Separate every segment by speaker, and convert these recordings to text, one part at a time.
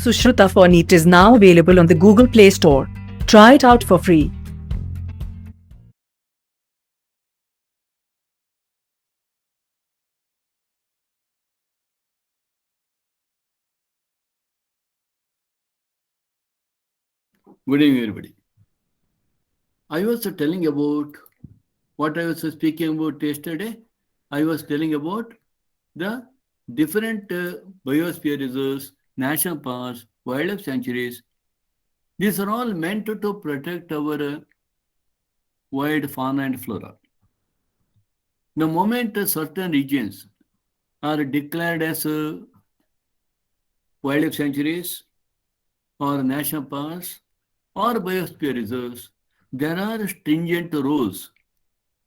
Speaker 1: Sushruta for NEET is now available on the Google Play Store. Try it out for free.
Speaker 2: Good evening, everybody. I was telling about what I was speaking about yesterday. I was telling about the different biosphere reserves, national parks, wildlife sanctuaries. These are all meant to protect our wild fauna and flora. The moment certain regions are declared as wildlife sanctuaries or national parks or biosphere reserves, there are stringent rules.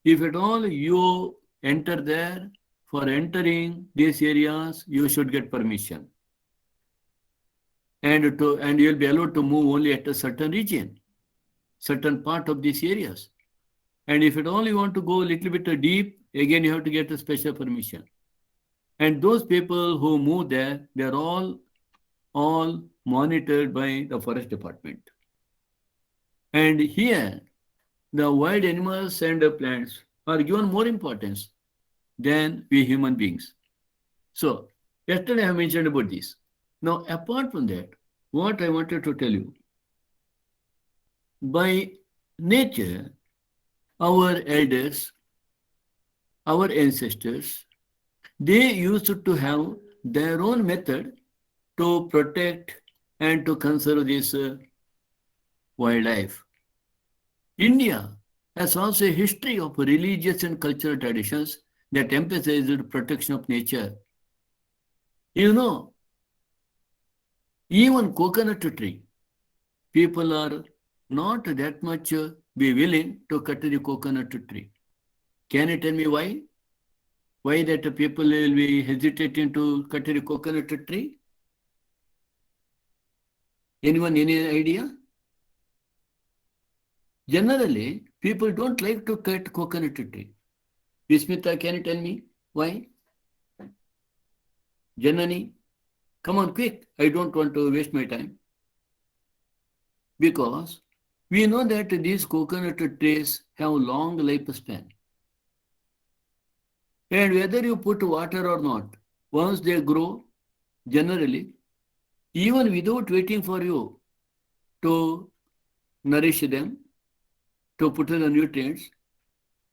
Speaker 2: If at all you enter there, for entering these areas, you should get permission. And you'll be allowed to move only at a certain region, certain part of these areas. And if at all you want to go a little bit deep, again you have to get a special permission. And those people who move there, they're all monitored by the forest department. And here, the wild animals and the plants are given more importance than we human beings. So, yesterday I mentioned about this. Now, apart from that, what I wanted to tell you, by nature, our elders, our ancestors, they used to have their own method to protect and to conserve this wildlife. India has also a history of religious and cultural traditions that emphasize the protection of nature. You know, even coconut tree, people are not that much be willing to cut the coconut tree. Can you tell me why? Why that people will be hesitating to cut the coconut tree? Anyone, any idea? Generally, people don't like to cut coconut tree. Vismita, can you tell me why? Janani, come on quick. I don't want to waste my time. Because we know that these coconut trees have long lifespan. And whether you put water or not, once they grow, generally, even without waiting for you to nourish them, to put in the nutrients,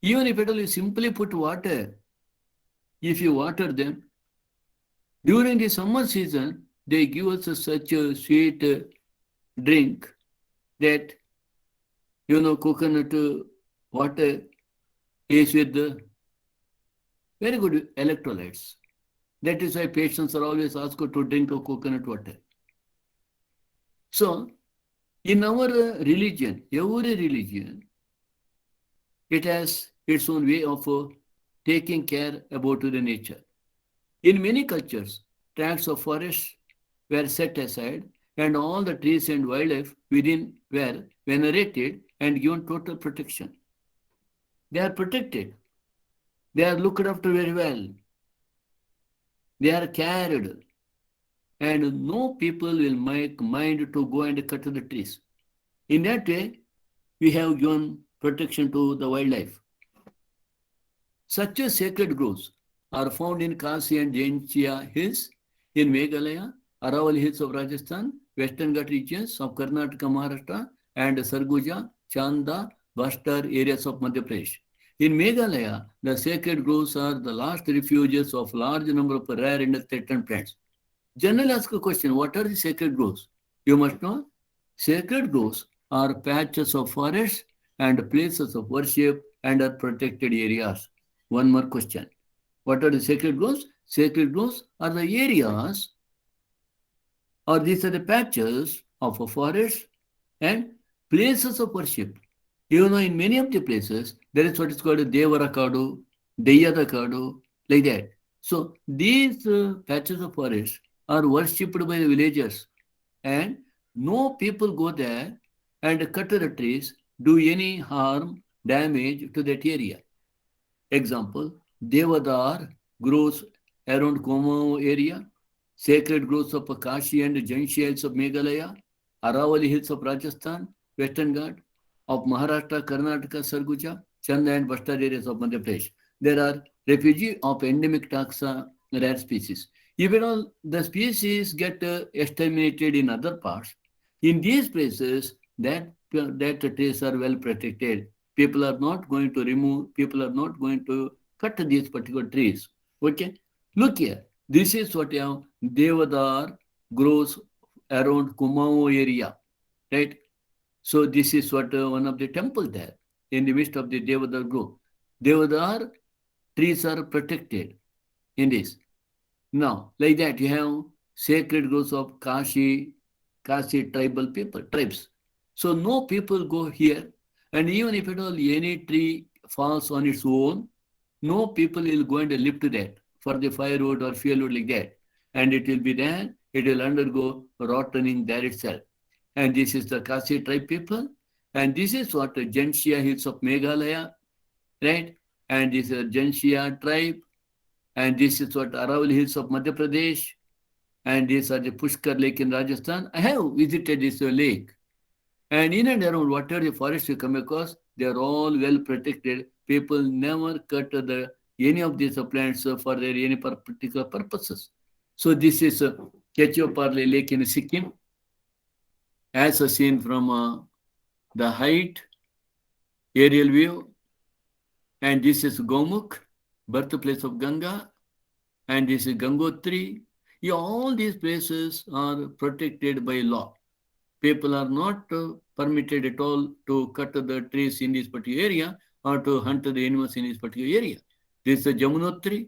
Speaker 2: even if at all you simply put water, if you water them, during the summer season, they give us such a sweet drink that, coconut water is with very good electrolytes. That is why patients are always asked to drink coconut water. So, in our religion, every religion, it has its own way of taking care about the nature. In many cultures, tracts of forests were set aside and all the trees and wildlife within were venerated and given total protection. They are protected. They are looked after very well. They are carried. And no people will make mind to go and cut the trees. In that way, we have given protection to the wildlife. Such a sacred groves are found in Kasi and Jaintia hills, in Meghalaya, Aravalli hills of Rajasthan, Western Ghat regions of Karnataka, Maharashtra, and Sarguja, Chanda, Bastar areas of Madhya Pradesh. In Meghalaya, the sacred groves are the last refuges of large number of rare and threatened plants. Generally ask a question, what are the sacred groves? You must know, sacred groves are patches of forests and places of worship and are protected areas. One more question. What are the sacred groves? Sacred groves are the areas, or these are the patches of a forest and places of worship. You know, in many of the places, there is what is called a Devara Kadu, Deyada Kadu, like that. So these patches of forest are worshipped by the villagers, and no people go there and cut the trees, do any harm, damage to that area. Example, Devadar grows around Como area, sacred groves of Kashi and Janshi Hills of Meghalaya, Aravali Hills of Rajasthan, Western Ghat, of Maharashtra, Karnataka, Sarguja, Chanda and Bastard areas of Madhya Pradesh. There are refugees of endemic taxa rare species. Even all the species get exterminated in other parts, in these places that trees are well protected. People are not going to remove, people are not going to cut these particular trees. Okay? Look here. This is what Devadar grows around Kumao area. Right? So this is what one of the temple there in the midst of the Devadar grove. Devadar trees are protected in this. Now, like that, you have sacred groves of Kasi tribal people, tribes. So no people go here, and even if at all any tree falls on its own, no people will go and lift that for the firewood or fuelwood like that. And it will be there, it will undergo rotting there itself. And this is the Kasi tribe people. And this is what the Janshia hills of Meghalaya, right? And this is Janshia tribe. And this is what Aravalli hills of Madhya Pradesh. And these are the Pushkar Lake in Rajasthan. I have visited this lake. And in and around whatever the forest you come across, they are all well protected. People never cut any of these plants for their any particular purposes. So this is Kechoparle Lake in Sikkim, as seen from the height, aerial view. And this is Gomukh, birthplace of Ganga. And this is Gangotri. Yeah, all these places are protected by law. People are not permitted at all to cut the trees in this particular area or to hunt the animals in this particular area. This is Jamunotri,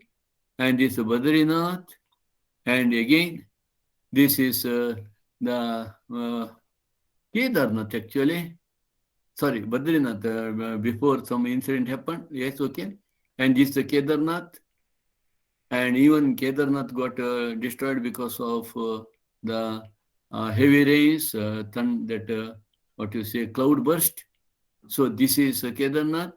Speaker 2: and this is Badrinath, and again, this is the Kedarnath actually. Sorry, Badrinath, before some incident happened. Yes, okay. And this is the Kedarnath. And even Kedarnath got destroyed because of the heavy rains, what you say, cloud burst. So this is Kedarnath,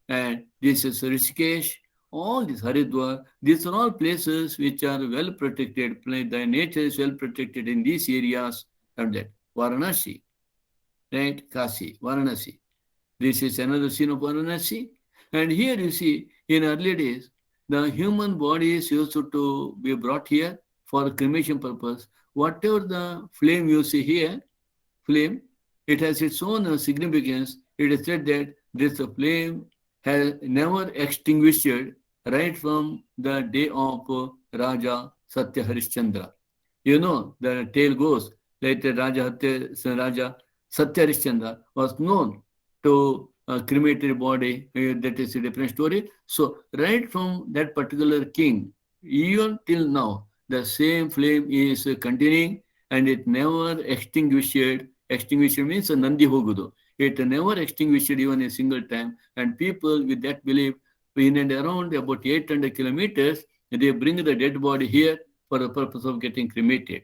Speaker 2: and this is Rishikesh. All these Haridwar, these are all places which are well protected. The nature is well protected in these areas. And that Varanasi, right? Kasi, Varanasi. This is another scene of Varanasi. And here you see, in early days, the human body is used to be brought here for cremation purpose. Whatever the flame you see here, flame, it has its own significance. It is said that this flame has never extinguished right from the day of Raja Satya Harishchandra. You know, the tale goes that Raja Satya Harishchandra was known to cremated body. That is a different story. So right from that particular king, even till now, the same flame is continuing and it never extinguished. Extinguished means Nandi Hogudu. It never extinguished even a single time. And people with that belief, in and around about 800 kilometers, they bring the dead body here for the purpose of getting cremated.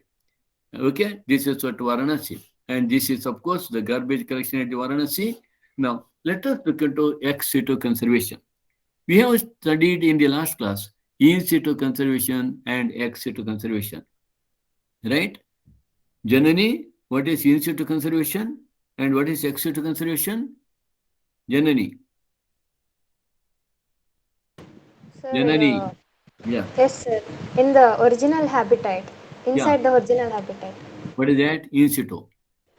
Speaker 2: Okay, this is what Varanasi. And this is, of course, the garbage collection at Varanasi. Now, let us look into ex situ conservation. We have studied in the last class in situ conservation and ex situ conservation. Right? Janani, what is in situ conservation and what is ex situ conservation? Janani.
Speaker 3: Sir,
Speaker 2: Janani. Yeah.
Speaker 3: yes, sir. In the original habitat,
Speaker 2: Yeah.
Speaker 3: inside the original habitat,
Speaker 2: What is that? In situ.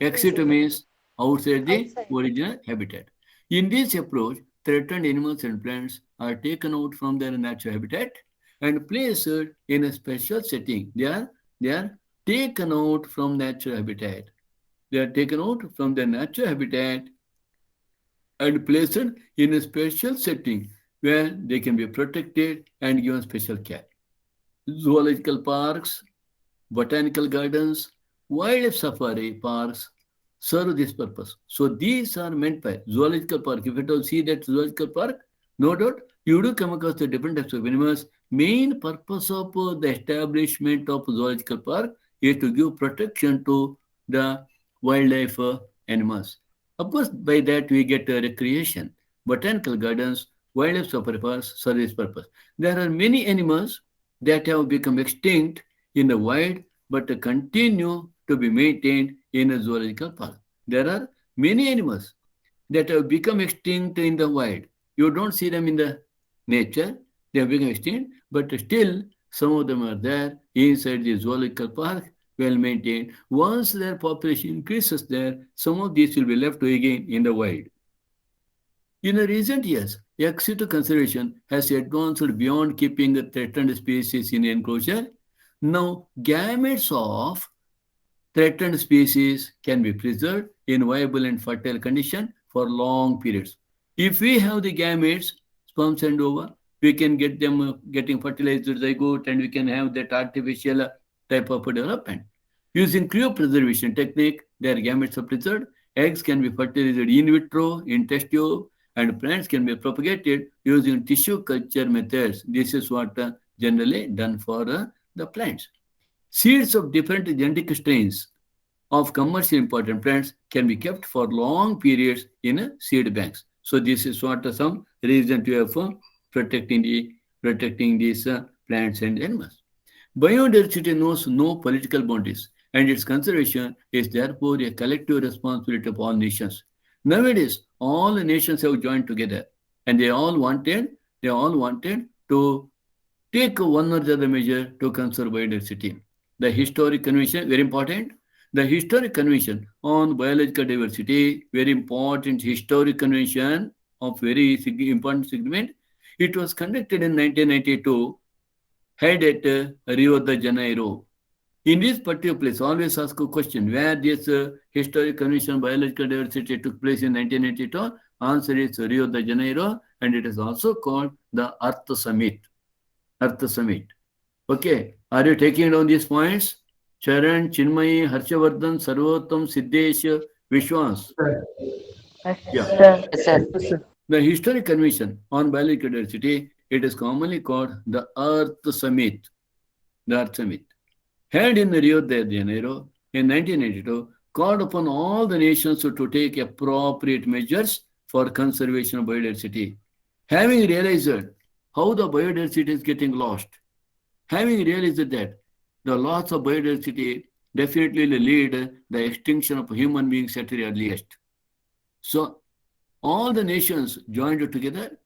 Speaker 2: Ex
Speaker 3: in
Speaker 2: situ
Speaker 3: situ,
Speaker 2: means outside the
Speaker 3: outside.
Speaker 2: original habitat. In this approach, threatened animals and plants are taken out from their natural habitat and placed in a special setting. They are taken out from natural habitat. They are taken out from their natural habitat and placed in a special setting where they can be protected and given special care. Zoological parks, botanical gardens, wildlife safari parks serve this purpose. So these are meant by zoological park. If you don't see that zoological park, no doubt you do come across the different types of animals. Main purpose of the establishment of zoological park is to give protection to the wildlife animals. Of course, by that we get recreation. Botanical gardens, wildlife safari parks serve this purpose. There are many animals that have become extinct in the wild but continue to be maintained in a zoological park. There are many animals that have become extinct in the wild. You don't see them in the nature, they have become extinct, but still some of them are there inside the zoological park, well maintained. Once their population increases there, some of these will be left again in the wild. In the recent years, ex situ conservation has advanced beyond keeping the threatened species in enclosure. Now, gametes of threatened species can be preserved in viable and fertile condition for long periods. If we have the gametes, sperms and ova, we can get them getting fertilized zygote and we can have that artificial type of development. Using cryopreservation technique, their gametes are preserved. Eggs can be fertilized in vitro, in test tube, and plants can be propagated using tissue culture methods. This is what generally done for the plants. Seeds of different genetic strains of commercially important plants can be kept for long periods in seed banks. So this is what some reason to have for protecting these plants and animals. Biodiversity knows no political boundaries, and its conservation is therefore a collective responsibility of all nations. Nowadays, all the nations have joined together, and they all wanted to take one or the other measure to conserve biodiversity. The historic convention, very important. The historic convention on biological diversity, very important historic convention of very important segment. It was conducted in 1992, held at Rio de Janeiro. In this particular place, always ask a question where this historic convention on biological diversity took place in 1992. Answer is Rio de Janeiro, and it is also called the Earth Summit. Earth Summit. Okay, are you taking down these points? Charan, Chinmayi, Harshavardhan, Sarvottam, Siddesh, Vishwas. Yeah.
Speaker 4: Sir.
Speaker 5: Yes, sir.
Speaker 2: The historic convention on biological diversity, it is commonly called the Earth Summit. The Earth Summit. Held in Rio de Janeiro in 1982, called upon all the nations to take appropriate measures for conservation of biodiversity. Having realized how the biodiversity is getting lost, having realized that the loss of biodiversity definitely will lead the extinction of human beings at the earliest. So all the nations joined together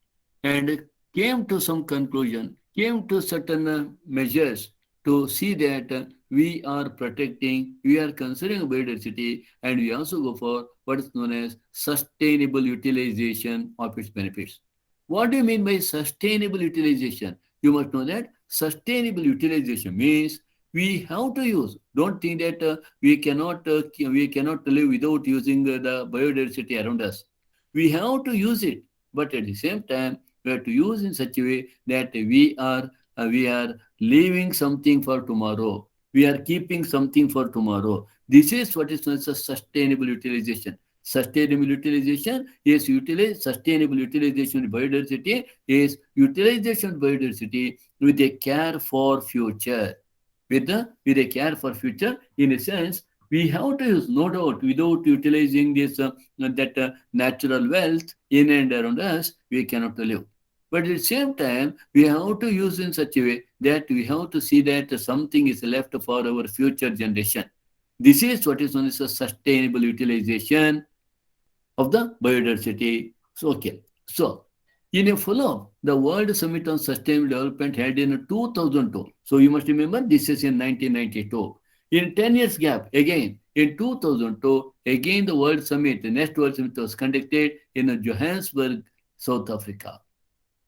Speaker 2: and came to some conclusion, came to certain measures to see that we are protecting, we are considering biodiversity, and we also go for what is known as sustainable utilization of its benefits. What do you mean by sustainable utilization? You must know that sustainable utilization means we have to use. Don't think that we cannot live without using the biodiversity around us. We have to use it, but at the same time, we have to use in such a way that we are leaving something for tomorrow. We are keeping something for tomorrow. This is what is known as sustainable utilization. Sustainable utilization is sustainable utilization of biodiversity is utilization of biodiversity with a care for future. With a care for future, in a sense, we have to use, no doubt, without utilizing this natural wealth in and around us, we cannot live. But at the same time, we have to use in such a way that we have to see that something is left for our future generation. This is what is known as a sustainable utilization of the biodiversity. So, okay. So, in a follow-up, the World Summit on Sustainable Development held in 2002. So, you must remember this is in 1992. In 10 years gap, again, in 2002, again the World Summit, the next World Summit was conducted in Johannesburg, South Africa.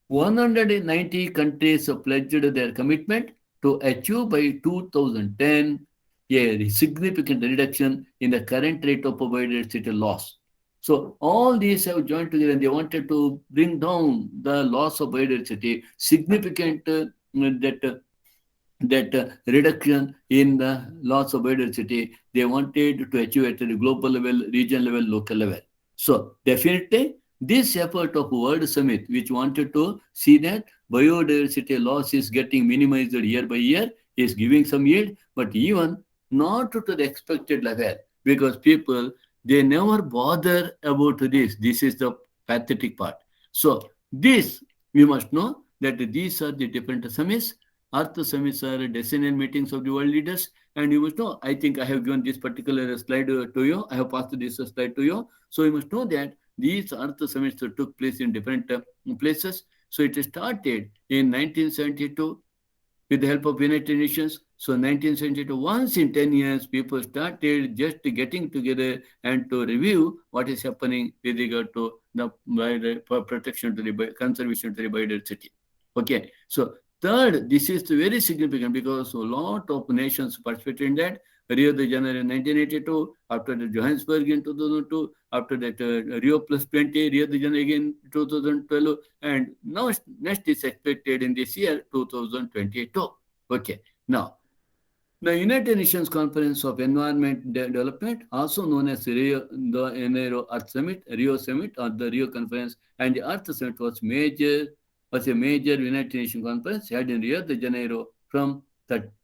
Speaker 2: 190 countries pledged their commitment to achieve by 2010 a significant reduction in the current rate of biodiversity loss. So all these have joined together and they wanted to bring down the loss of biodiversity, significant that reduction in the loss of biodiversity they wanted to achieve at the global level, regional level, local level. So definitely this effort of World Summit, which wanted to see that biodiversity loss is getting minimized year by year, is giving some yield, but even not to the expected level, because people, they never bother about this. This is the pathetic part. So this, we must know that these are the different summits. Earth summits are decennial meetings of the world leaders. And you must know, I think I have given this particular slide to you. I have passed this slide to you. So you must know that these Earth summits took place in different places. So it started in 1972 with the help of United Nations. So 1972, once in 10 years, people started just getting together and to review what is happening with regard to the protection to the conservation to the biodiversity. Okay, so third, this is very significant because a lot of nations participated in that. Rio de Janeiro in 1982, after the Johannesburg in 2002, after that Rio plus 20, Rio de Janeiro again 2012, and now next is expected in this year 2022. Okay, now the United Nations Conference of Environment Development, also known as Rio de Janeiro Earth Summit, Rio Summit or the Rio Conference, and the Earth Summit was a major United Nations conference held in Rio de Janeiro from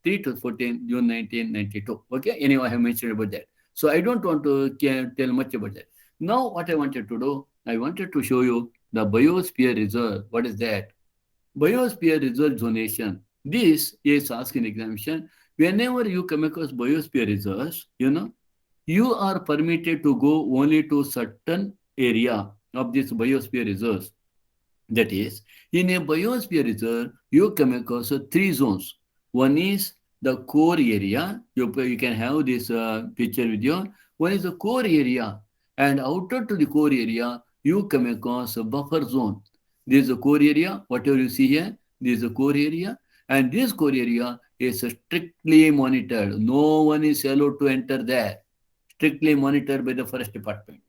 Speaker 2: 3 to 14 June 1992. Okay, anyway, I have mentioned about that. So I don't want to tell much about that. Now, what I wanted to do, I wanted to show you the Biosphere Reserve. What is that? Biosphere Reserve zonation. This is asked in examination. Whenever you come across biosphere reserves, you are permitted to go only to certain area of this biosphere reserves. That is, in a biosphere reserve, you come across three zones. One is the core area. You can have this picture with you. One is the core area. And outer to the core area, you come across a buffer zone. This is the core area. Whatever you see here, this is the core area. And this core area is strictly monitored. No one is allowed to enter there. Strictly monitored by the forest department.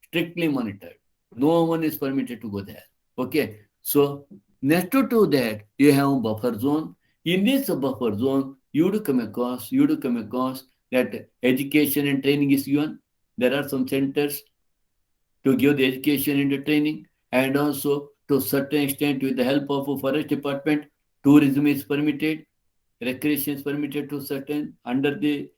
Speaker 2: Strictly monitored. No one is permitted to go there. Okay. So next to that, you have buffer zone. In this buffer zone, you do come across that education and training is given. There are some centers to give the education and the training, and also to certain extent with the help of a forest department, tourism is permitted, recreation is permitted to certain under the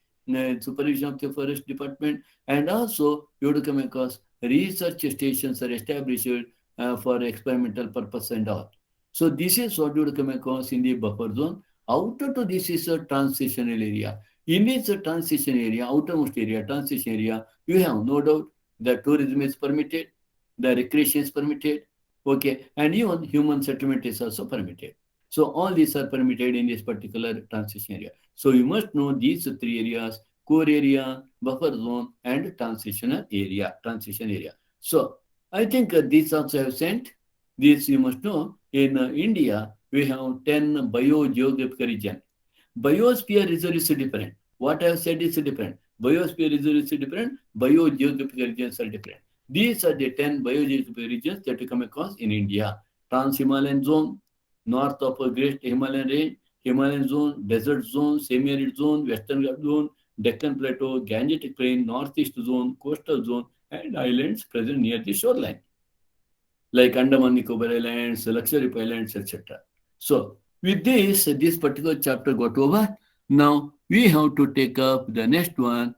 Speaker 2: supervision of the forest department, and also you have to come across research stations are established for experimental purpose and all. So this is what you would come across in the buffer zone. Outer to this is a transitional area. In this transition area, outermost area, transition area, you have no doubt the tourism is permitted, the recreation is permitted, okay, and even human settlement is also permitted. So all these are permitted in this particular transition area. So you must know these three areas: core area, buffer zone, and transitional area. Transition area. So I think these also have sent. This you must know. In India, we have 10 biogeographical region. Biosphere reserve is different. What I have said is different. Biosphere reserve is different. Biogeographical regions are different. These are the 10 biogeographical regions that we come across in India. Trans-Himalayan zone, north of a Great Himalayan range, Himalayan zone, desert zone, semi-arid zone, western Ghats zone, Deccan Plateau, Gangetic Plain, northeast zone, coastal zone, and islands present near the shoreline, like Andaman Nicobar Islands, Lakshadweep Islands, etc. So, with this particular chapter got over. Now, we have to take up the next one.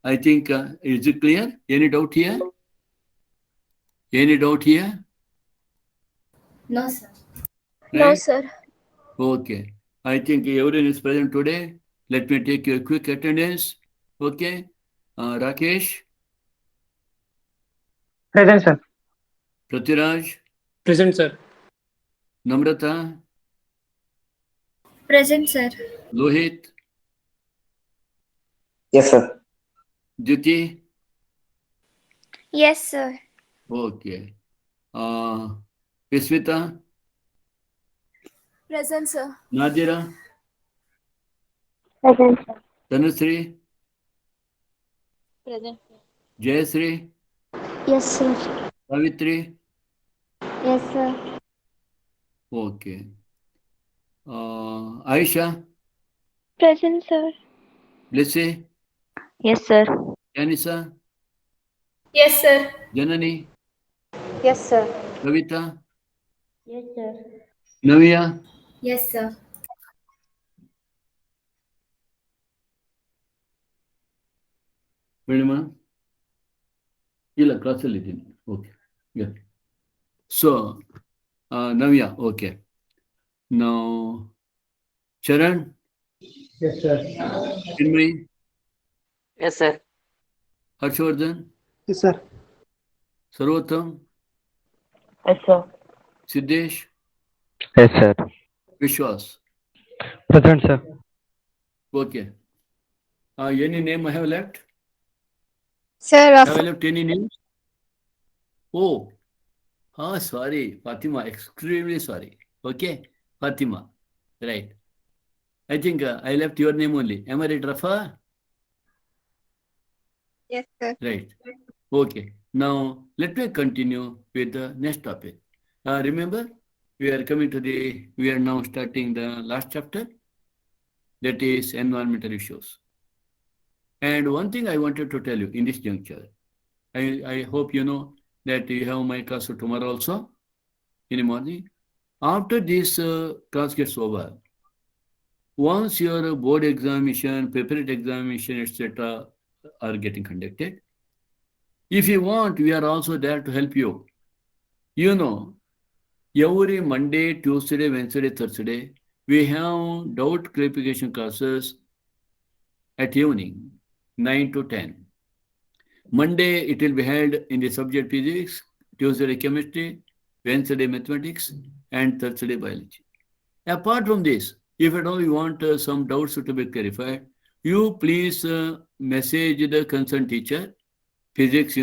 Speaker 2: I think, is it clear? Any doubt here? Any doubt here?
Speaker 4: No, sir.
Speaker 3: No,
Speaker 2: Right?
Speaker 3: sir.
Speaker 2: Okay. I think everyone is present today. Let me take a quick attendance. Okay. Rakesh,
Speaker 5: Present, sir.
Speaker 2: Pratiraj,
Speaker 6: Present, sir.
Speaker 2: Namrata,
Speaker 4: Present, sir.
Speaker 2: Lohit,
Speaker 7: Yes, sir.
Speaker 2: Jyoti.
Speaker 3: Yes, sir.
Speaker 2: Okay. Vismita,
Speaker 3: Present, sir.
Speaker 2: Nadira,
Speaker 3: Present, sir.
Speaker 2: Tanusri,
Speaker 3: Present.
Speaker 2: Jayasri,
Speaker 3: Yes, sir.
Speaker 2: Savitri.
Speaker 3: Yes, sir.
Speaker 2: Okay. Aisha,
Speaker 3: Present, sir.
Speaker 2: Blessy,
Speaker 3: Yes, sir.
Speaker 2: Janisa,
Speaker 4: Yes, sir.
Speaker 2: Janani,
Speaker 3: Yes, sir.
Speaker 2: Kavita,
Speaker 3: Yes, sir.
Speaker 2: Navya.
Speaker 4: Yes, sir.
Speaker 2: Madam ಇಲ್ಲ ಕ್ಲಾಸಲ್ಲಿ ಇದ್ದೀನಿ okay so ನವ್ಯ okay ನಾವು Charan,
Speaker 5: Yes, sir.
Speaker 2: Chinmay,
Speaker 6: Yes, sir.
Speaker 2: Harshvardhan,
Speaker 5: Yes, sir.
Speaker 2: Sarvotam,
Speaker 6: Yes, sir.
Speaker 2: Siddesh,
Speaker 7: Yes, sir.
Speaker 2: Vishwas.
Speaker 7: Present, sir.
Speaker 2: Okay. Any name I have left?
Speaker 3: Sir,
Speaker 2: Have I left any names? Oh, sorry, Fatima. Extremely sorry. Okay, Fatima. Right. I think I left your name only. Am I right, Rafa?
Speaker 3: yes, sir.
Speaker 2: Right. Okay. Now let me continue with the next topic. Remember, we are now starting the last chapter, that is environmental issues. And one thing I wanted to tell you in this juncture, I hope you know that you have my class tomorrow also in the morning. After this class gets over, once your board examination, preparatory examination, etc., are getting conducted, if you want, we are also there to help you. You know, every Monday, Tuesday, Wednesday, Thursday, we have doubt clarification classes at evening, 9 to 10. Monday, it will be held in the subject physics, Tuesday chemistry, Wednesday mathematics, and Thursday biology. Apart from this, if at all you want some doubts to be clarified, you please message the concerned teacher, physics,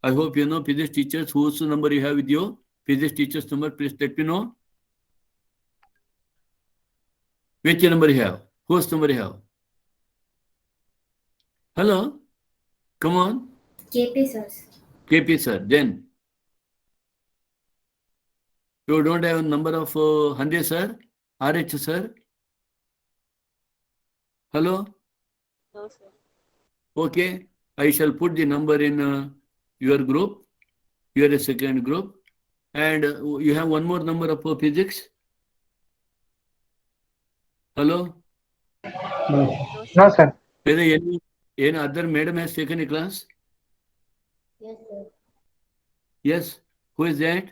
Speaker 2: I hope you know physics teachers whose number you have with you. Physics teacher's number, please let me know. Which number you have? Whose number you have? Hello? Come on.
Speaker 4: KP sir.
Speaker 2: KP sir. Then you don't have a number of Hande sir? RH sir? Hello?
Speaker 6: No, sir.
Speaker 2: Okay. I shall put the number in your group. You are a second group. And you have one more number of physics? Hello?
Speaker 5: No.
Speaker 6: No,
Speaker 5: No,
Speaker 6: sir.
Speaker 5: sir.
Speaker 2: Whether any other madam has taken a class?
Speaker 4: Yes, sir.
Speaker 2: Yes. Who is that?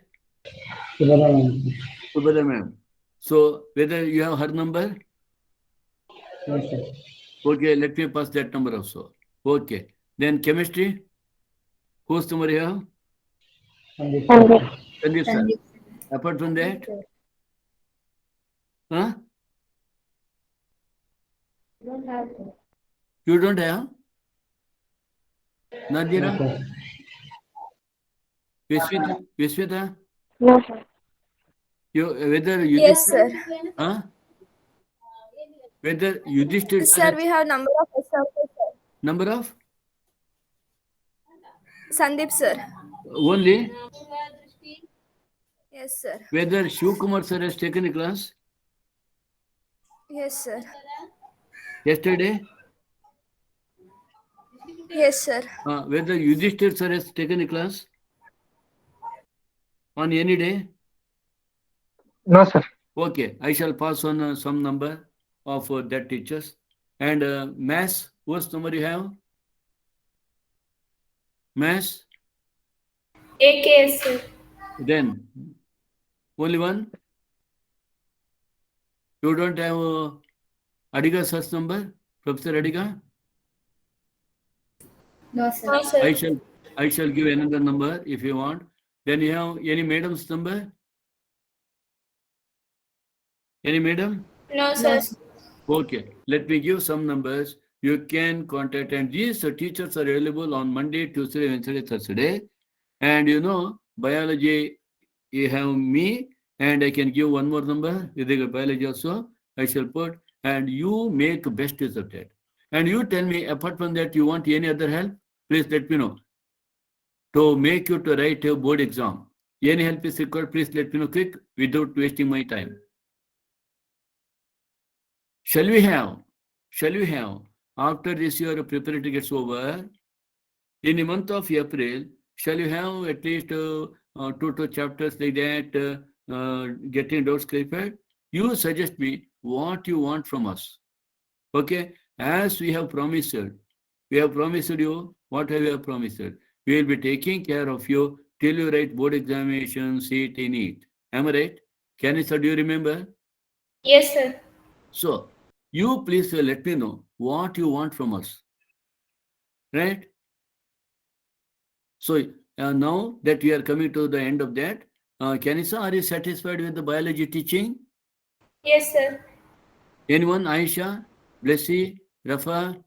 Speaker 5: Subramanian.
Speaker 2: Subhadra ma'am. So whether you have her number?
Speaker 5: Yes, sir.
Speaker 2: Okay, let me pass that number also. Okay. Then chemistry? Whose number you have?
Speaker 5: And this,
Speaker 2: Sandeep sir.
Speaker 4: Sandeep.
Speaker 2: Apart from
Speaker 4: Yes,
Speaker 2: that?
Speaker 4: sir.
Speaker 2: Huh?
Speaker 3: Don't have, sir.
Speaker 2: You don't have?
Speaker 5: no,
Speaker 2: Nadira?
Speaker 5: sir.
Speaker 2: Vishwita?
Speaker 3: No, sir.
Speaker 2: Whether you
Speaker 8: Yes, sir.
Speaker 2: huh? Whether Yudhishthir
Speaker 8: Sir, we have number of SRK, sir.
Speaker 2: number of
Speaker 8: Sandeep, sir.
Speaker 2: only,
Speaker 8: Yes, sir.
Speaker 2: whether Shiv Kumar sir has taken a class
Speaker 8: Yes, sir.
Speaker 2: yesterday,
Speaker 8: Yes, sir.
Speaker 2: whether Yudhishthir sir has taken a class on any day.
Speaker 5: No, sir.
Speaker 2: Okay, I shall pass on some number of that teachers. And maths, what's number you have? Maths,
Speaker 4: AKS, sir.
Speaker 2: then only one. You don't have Adiga sir's number, Professor Adiga?
Speaker 4: No, sir.
Speaker 8: No, sir.
Speaker 2: I shall give another number if you want. Then you have any madam's number? Any madam?
Speaker 8: No,
Speaker 4: No,
Speaker 8: sir.
Speaker 4: sir.
Speaker 2: Okay, let me give some numbers. You can contact, and these teachers are available on Monday, Tuesday, Wednesday, Thursday. And biology, you have me, and I can give one more number with the biology also. I shall put, and you make best use of that. And you tell me, apart from that, you want any other help? Please let me know. To make you to write a board exam. Any help is required, please let me know quick without wasting my time. Shall we have, after this year preparatory gets over, in the month of April, shall you have at least two chapters like that, getting doubts clarified? You suggest me what you want from us. Okay? As we have promised you, what have we have promised? We will be taking care of you till you write board examination, CET, NEET. Am I right? Can you, sir, do you remember?
Speaker 4: Yes, sir.
Speaker 2: So, you please let me know what you want from us. Right? So, now that we are coming to the end of that, Kanisa, are you satisfied with the biology teaching?
Speaker 4: Yes, sir.
Speaker 2: Anyone? Aisha? Blessy? Rafa?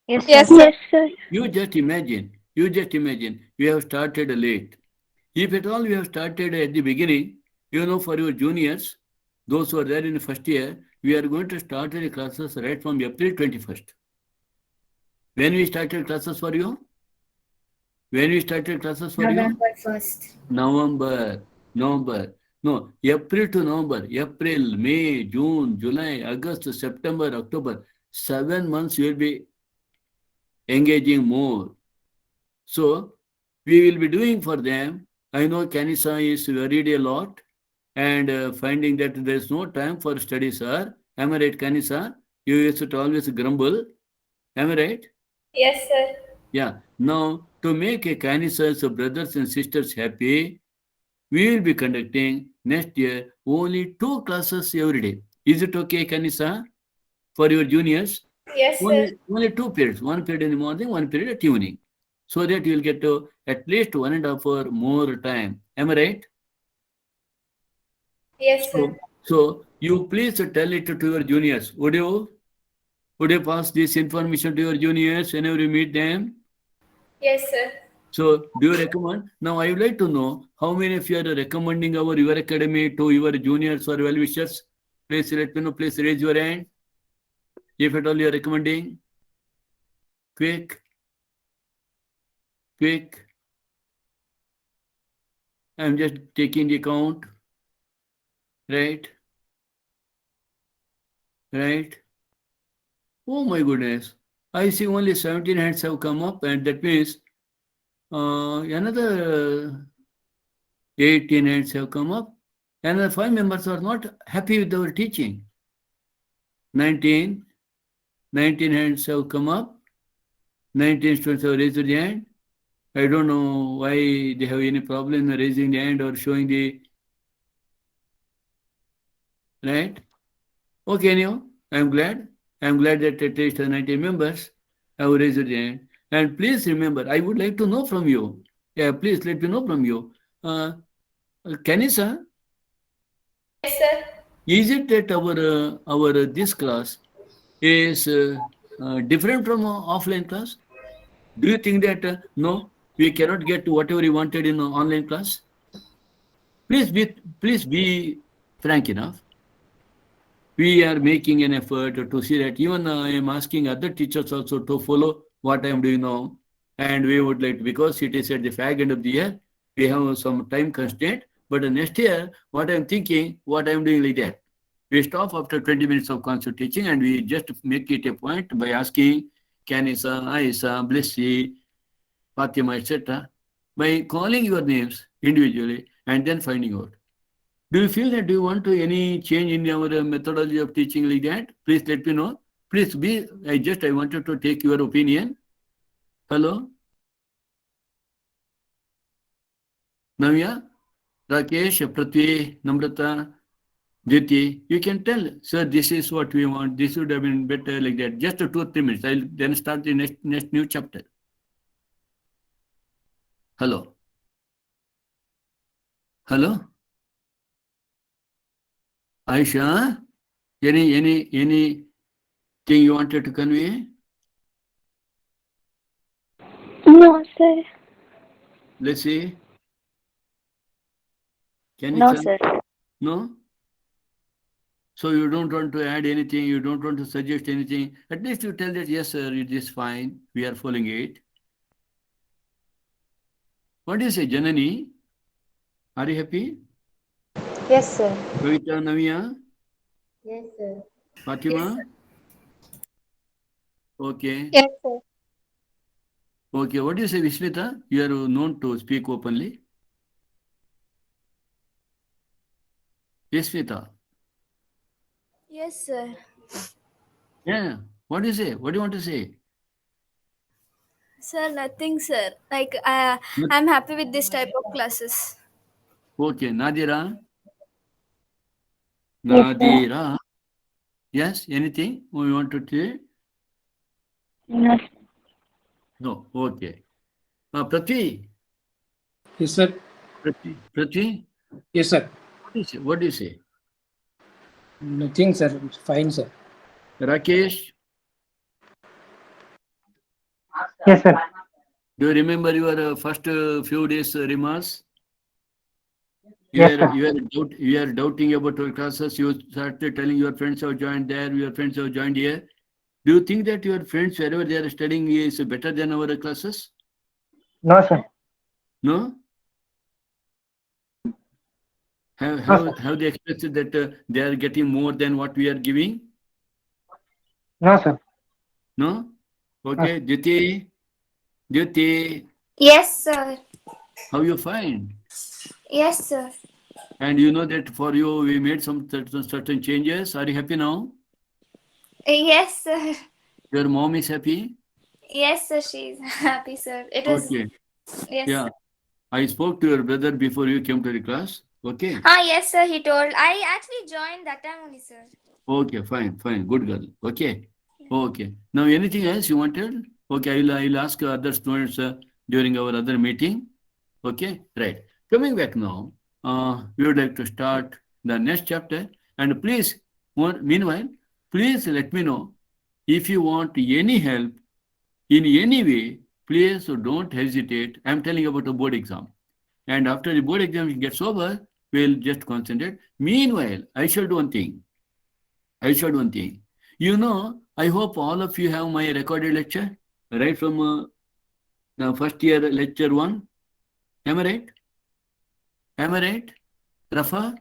Speaker 6: Yes,
Speaker 3: Yes,
Speaker 6: sir.
Speaker 3: sir.
Speaker 4: Yes, sir.
Speaker 2: You just imagine, we have started late. If at all we have started at the beginning, for your juniors, those who are there in the first year, we are going to start the classes right from April 21st. When we started classes for you? When we started classes for you?
Speaker 4: November 1st.
Speaker 2: November. No, April to November. April, May, June, July, August, September, October. 7 months you will be engaging more. So, we will be doing for them. I know Kanisa is worried a lot and finding that there is no time for study, sir. Am I right, Kanisa? You used to always grumble. Am I right?
Speaker 4: Yes, sir.
Speaker 2: Yeah. Now, to make a Kanisa's brothers and sisters happy, we will be conducting next year only 2 classes every day. Is it okay, Kanisa, for your juniors?
Speaker 4: Yes, sir.
Speaker 2: Only 2 periods, 1 period in the morning, 1 period at evening. So that you will get to at least 1.5 hour more time. Am I right?
Speaker 4: Yes, sir.
Speaker 2: So you please tell it to your juniors. Would you pass this information to your juniors whenever you meet them?
Speaker 4: Yes, sir.
Speaker 2: So do you recommend? Now I would like to know how many of you are recommending your academy to your juniors or well-wishers. Please let me know. Please raise your hand. If at all you are recommending. Quick. I'm just taking the count. Right. Oh my goodness. I see only 17 hands have come up, and that means another 18 hands have come up. Another 5 members are not happy with our teaching. 19 hands have come up. 19 students have raised their hand. I don't know why they have any problem in raising the hand or showing the right. Okay, anyhow, I'm glad. I'm glad that at least 19 members have raised their hand. And please remember, I would like to know from you. Yeah, please let me know from you. Kanisa,
Speaker 4: Yes, sir.
Speaker 2: is it that our this class is different from offline class? Do you think that no, we cannot get to whatever we wanted in online class? Please be frank enough. We are making an effort to see that even I am asking other teachers also to follow what I am doing now. And we would like, because it is at the fag end of the year, we have some time constraint. But next year, what I am thinking, what I am doing like that. We stop after 20 minutes of concept teaching and we just make it a point by asking Kanisa, Aisa, Blessy, Fatima, etc. by calling your names individually and then finding out. Do you feel that do you want to any change in our methodology of teaching like that? Please let me know. Please be, I wanted to take your opinion. Hello? Navya, Rakesh, Prithvi, Namrata, Diti, you can tell, sir, this is what we want. This would have been better like that. Just 2 or 3 minutes. I'll then start the next new chapter. Hello? Hello? Aisha, anything you wanted to convey?
Speaker 3: No, sir.
Speaker 2: Let's see. Can
Speaker 6: No,
Speaker 2: you
Speaker 6: sir.
Speaker 2: No? So you don't want to add anything, you don't want to suggest anything. At least you tell that, yes, sir, it is fine. We are following it. What do you say, Janani? Are you happy?
Speaker 3: Yes, sir.
Speaker 2: Kavita, Navya?
Speaker 4: Yes, sir.
Speaker 2: Fatima?
Speaker 4: Yes,
Speaker 2: Okay.
Speaker 3: Yes, sir.
Speaker 2: Okay. What do you say, Vishmita? You are known to speak openly. Vishmita?
Speaker 8: Yes, sir.
Speaker 2: Yeah. What do you say? What do you want to say?
Speaker 8: Sir, nothing, sir. Like,
Speaker 2: Not-
Speaker 8: I'm happy with this type of classes.
Speaker 2: Okay. Nadira? Nadira. Yes, anything we want to say?
Speaker 3: No, sir.
Speaker 2: No. Okay. Prithvi.
Speaker 5: Yes, sir.
Speaker 2: Prithvi.
Speaker 5: Yes, sir.
Speaker 2: What do you say?
Speaker 5: Nothing, sir. It's fine, sir.
Speaker 2: Rakesh,
Speaker 5: Yes, sir.
Speaker 2: do you remember your first few days remarks?
Speaker 5: Yes, sir.
Speaker 2: You are doubting about your classes. You started telling your friends have joined there, your friends have joined here. Do you think that your friends, wherever they are studying, is better than our classes?
Speaker 5: No, sir.
Speaker 2: No?
Speaker 5: No, sir.
Speaker 2: Have they expected that they are getting more than what we are giving?
Speaker 5: No, sir.
Speaker 2: No?
Speaker 5: No,
Speaker 2: Okay, Jyoti,
Speaker 4: Yes, sir.
Speaker 2: how you find?
Speaker 4: Yes, sir.
Speaker 2: And you know that for you we made some certain changes. Are you happy now?
Speaker 4: Yes, sir.
Speaker 2: Your mom is happy?
Speaker 4: Yes, sir. She's happy, sir. It is.
Speaker 2: Okay.
Speaker 4: Yes.
Speaker 2: Yeah. I spoke to your brother before you came to the class. Okay.
Speaker 4: Yes, sir. He told. I actually joined that time only, sir.
Speaker 2: Okay, fine. Good girl. Okay. Okay. Now anything else you wanted? Okay, I'll ask other students during our other meeting. Okay, right. Coming back now, we would like to start the next chapter. And please, meanwhile, please let me know if you want any help in any way. Please don't hesitate. I'm telling about a board exam. And after the board exam gets over, we'll just concentrate. Meanwhile, I shall do one thing. You know, I hope all of you have my recorded lecture, right from the first year lecture 1. Am I right? Am I right? Rafa?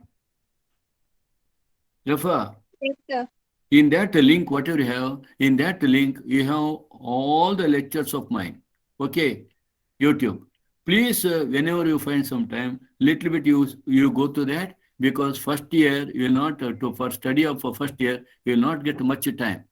Speaker 2: Rafa,
Speaker 4: Yes, sir.
Speaker 2: in that link, whatever you have, in that link, you have all the lectures of mine. Okay, YouTube. Please, whenever you find some time, little bit you go to that, because first year you will not for study of first year you will not get much time.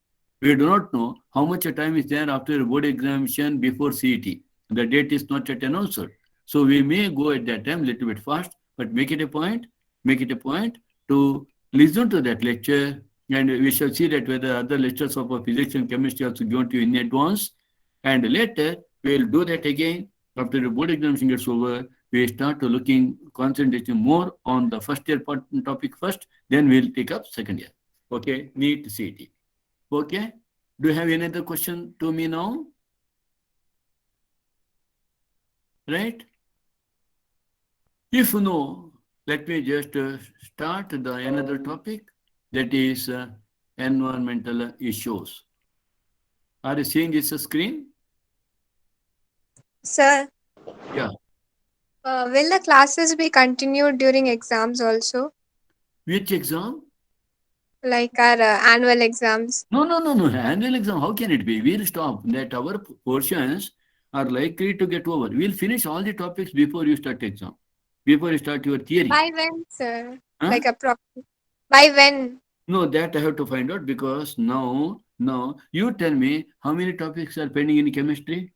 Speaker 2: We do not know how much time is there after board examination before CET. The date is not yet announced, so we may go at that time little bit fast, but make it a point. Make it a point to listen to that lecture, and we shall see that whether other lectures of physics and chemistry also given to you in advance, and later we will do that again. After the board examination gets over, we start to looking, concentrating more on the first year topic first, then we'll take up second year. Okay, NEET CET. Okay, do you have any other question to me now? Right? If no, let me just start the another topic, that is environmental issues. Are you seeing this screen?
Speaker 9: Sir,
Speaker 2: Yeah.
Speaker 9: will the classes be continued during exams also,
Speaker 2: Which exam?
Speaker 9: like our annual exams?
Speaker 2: No. Annual exam, how can it be? We'll stop. That our portions are likely to get over. We'll finish all the topics before you start exam, before you start your theory.
Speaker 9: By when, sir?
Speaker 2: Huh?
Speaker 9: Like by when?
Speaker 2: No, that I have to find out, because now, you tell me how many topics are pending in chemistry?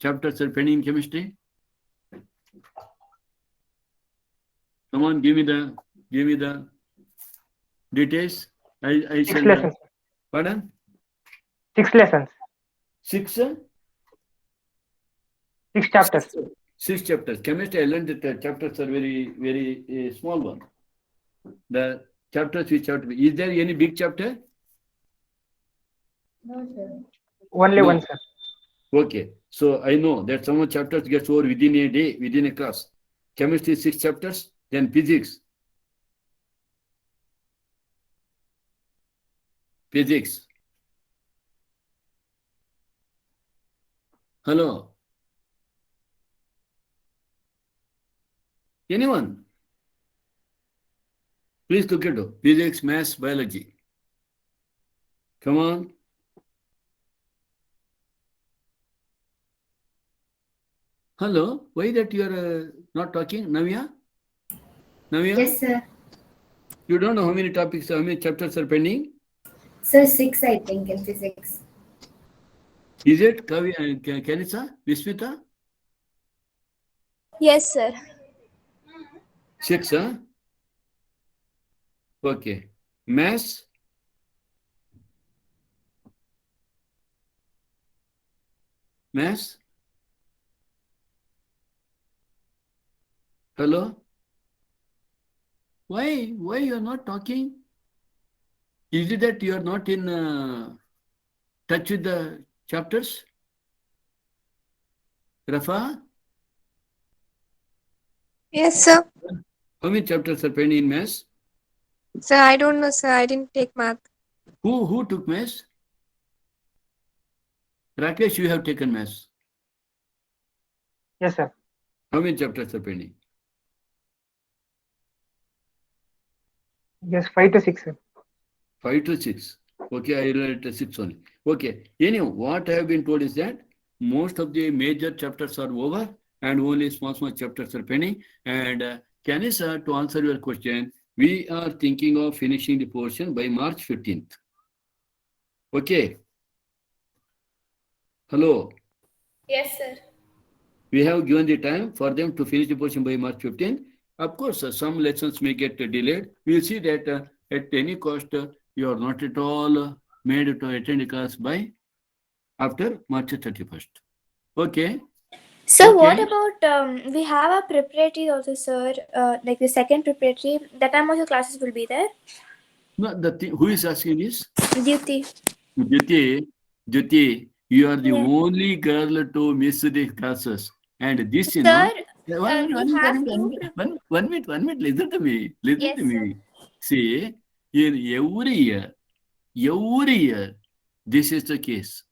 Speaker 2: Chapters are pending in chemistry? Come on, give me the details. I
Speaker 5: 6
Speaker 2: shall.
Speaker 5: lessons.
Speaker 2: Pardon?
Speaker 5: 6 lessons.
Speaker 2: 6?
Speaker 5: 6 chapters.
Speaker 2: 6 chapters. Chemistry, I learned that the chapters are very small one. The chapters which have to be. Is there any big chapter?
Speaker 4: No, sir.
Speaker 5: Only
Speaker 2: No.
Speaker 5: one, sir.
Speaker 2: Okay. So I know that some chapters get over within a day, within a class. Chemistry 6 chapters, then physics. Hello. Anyone? Please look at it. Physics, maths, biology. Come on. Hello. Why that you are not talking? Navya?
Speaker 4: Yes, sir.
Speaker 2: You don't know how many topics, how many chapters are pending?
Speaker 4: Sir, 6, I think, in physics.
Speaker 2: Is it Kanisa? Vismita?
Speaker 8: Yes, sir.
Speaker 2: 6, huh? Okay. Mass? Mass? Hello? Why you are not talking? Is it that you are not in touch with the chapters? Rafa?
Speaker 9: Yes, sir.
Speaker 2: How many chapters are pending in maths?
Speaker 9: Sir, I don't know, sir. I didn't take math.
Speaker 2: Who took maths? Rakesh, you have taken maths.
Speaker 5: Yes, sir.
Speaker 2: How many chapters are pending?
Speaker 5: Yes, 5 to 6, sir.
Speaker 2: 5 to 6. Okay, I will write 6 only. Okay. Anyhow, what I have been told is that most of the major chapters are over and only small chapters are pending. And Canisa, to answer your question, we are thinking of finishing the portion by March 15th. Okay. Hello.
Speaker 8: Yes, sir.
Speaker 2: We have given the time for them to finish the portion by March 15th. Of course, some lessons may get delayed. We will see that at any cost, you are not at all made to attend the class by after March 31st. Okay.
Speaker 4: So
Speaker 2: Okay.
Speaker 4: what about we have a preparatory also, sir? Like the second preparatory, that time also classes will be there.
Speaker 2: No, who is asking this?
Speaker 4: Duty.
Speaker 2: Jyoti, you are the
Speaker 4: Yeah.
Speaker 2: only girl to miss the classes. And this,
Speaker 4: Sir,
Speaker 2: one
Speaker 4: we have two.
Speaker 2: minute, listen to me. Listen to
Speaker 4: Yes, sir.
Speaker 2: me. See, in every year, this is the case.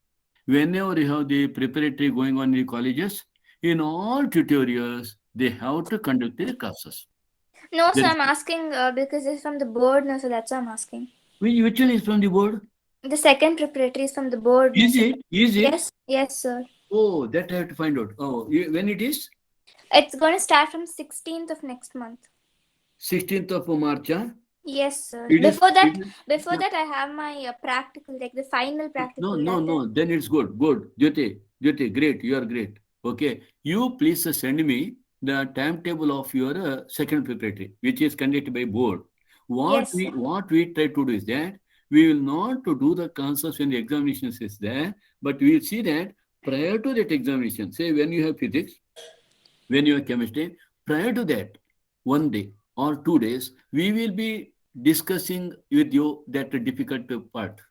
Speaker 2: Whenever you have the preparatory going on in the colleges, in all tutorials, they have to conduct the classes.
Speaker 4: No, sir,
Speaker 2: There
Speaker 4: I'm asking because it's from the board, no, so that's why I'm asking.
Speaker 2: which one is from the board?
Speaker 4: The second preparatory is from the board. No,
Speaker 2: Is
Speaker 4: sir.
Speaker 2: it? Is it?
Speaker 4: Yes, sir.
Speaker 2: Oh, that I have to find out. Oh, when it is?
Speaker 4: It's going to start from 16th of next month.
Speaker 2: 16th of March, huh?
Speaker 4: Yes, sir.
Speaker 2: It is.
Speaker 4: Before that,
Speaker 2: Yeah.
Speaker 4: I have my practical, like the final practical.
Speaker 2: No. Then it's good. Good. Jyoti, great. You are great. Okay. You please send me the timetable of your second preparatory, which is conducted by board.
Speaker 4: Yes, sir.
Speaker 2: What we try to do is that we will not to do the concepts when the examinations is there, but we will see that prior to that examination, say when you have physics, when you have chemistry, prior to that, one day or 2 days, we will be discussing with you that difficult part.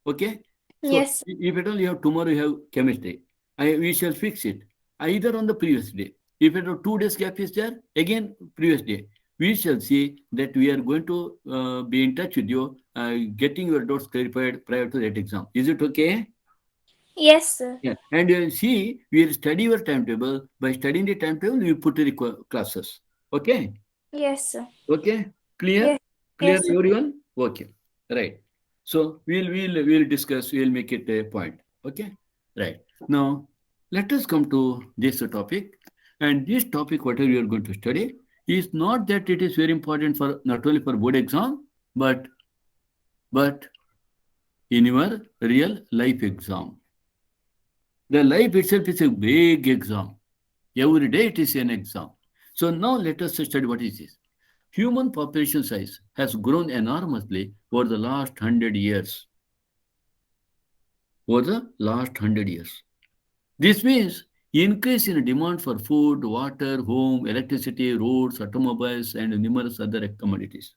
Speaker 2: Okay? So
Speaker 4: Yes.
Speaker 2: if at all you have tomorrow you have chemistry, we shall fix it either on the previous day. If at all 2 days gap is there, again previous day. We shall see that we are going to be in touch with you, getting your doubts clarified prior to that exam. Is it okay?
Speaker 4: Yes, sir.
Speaker 2: Yeah. And see, we will study your timetable. By studying the timetable, we put the classes. Okay?
Speaker 4: Yes, sir.
Speaker 2: Okay? Clear?
Speaker 4: Yes.
Speaker 2: Clear,
Speaker 4: Yes, sir.
Speaker 2: everyone? Okay. Right. So we'll discuss, we'll make it a point. Okay? Right. Now, let us come to this topic. And this topic, whatever you are going to study, is not that it is very important for not only for board exam, but in your real life exam. The life itself is a big exam. Every day it is an exam. So now let us study what is this. Human population size has grown enormously over the last 100 years. Over the last 100 years. This means increase in demand for food, water, home, electricity, roads, automobiles, and numerous other commodities.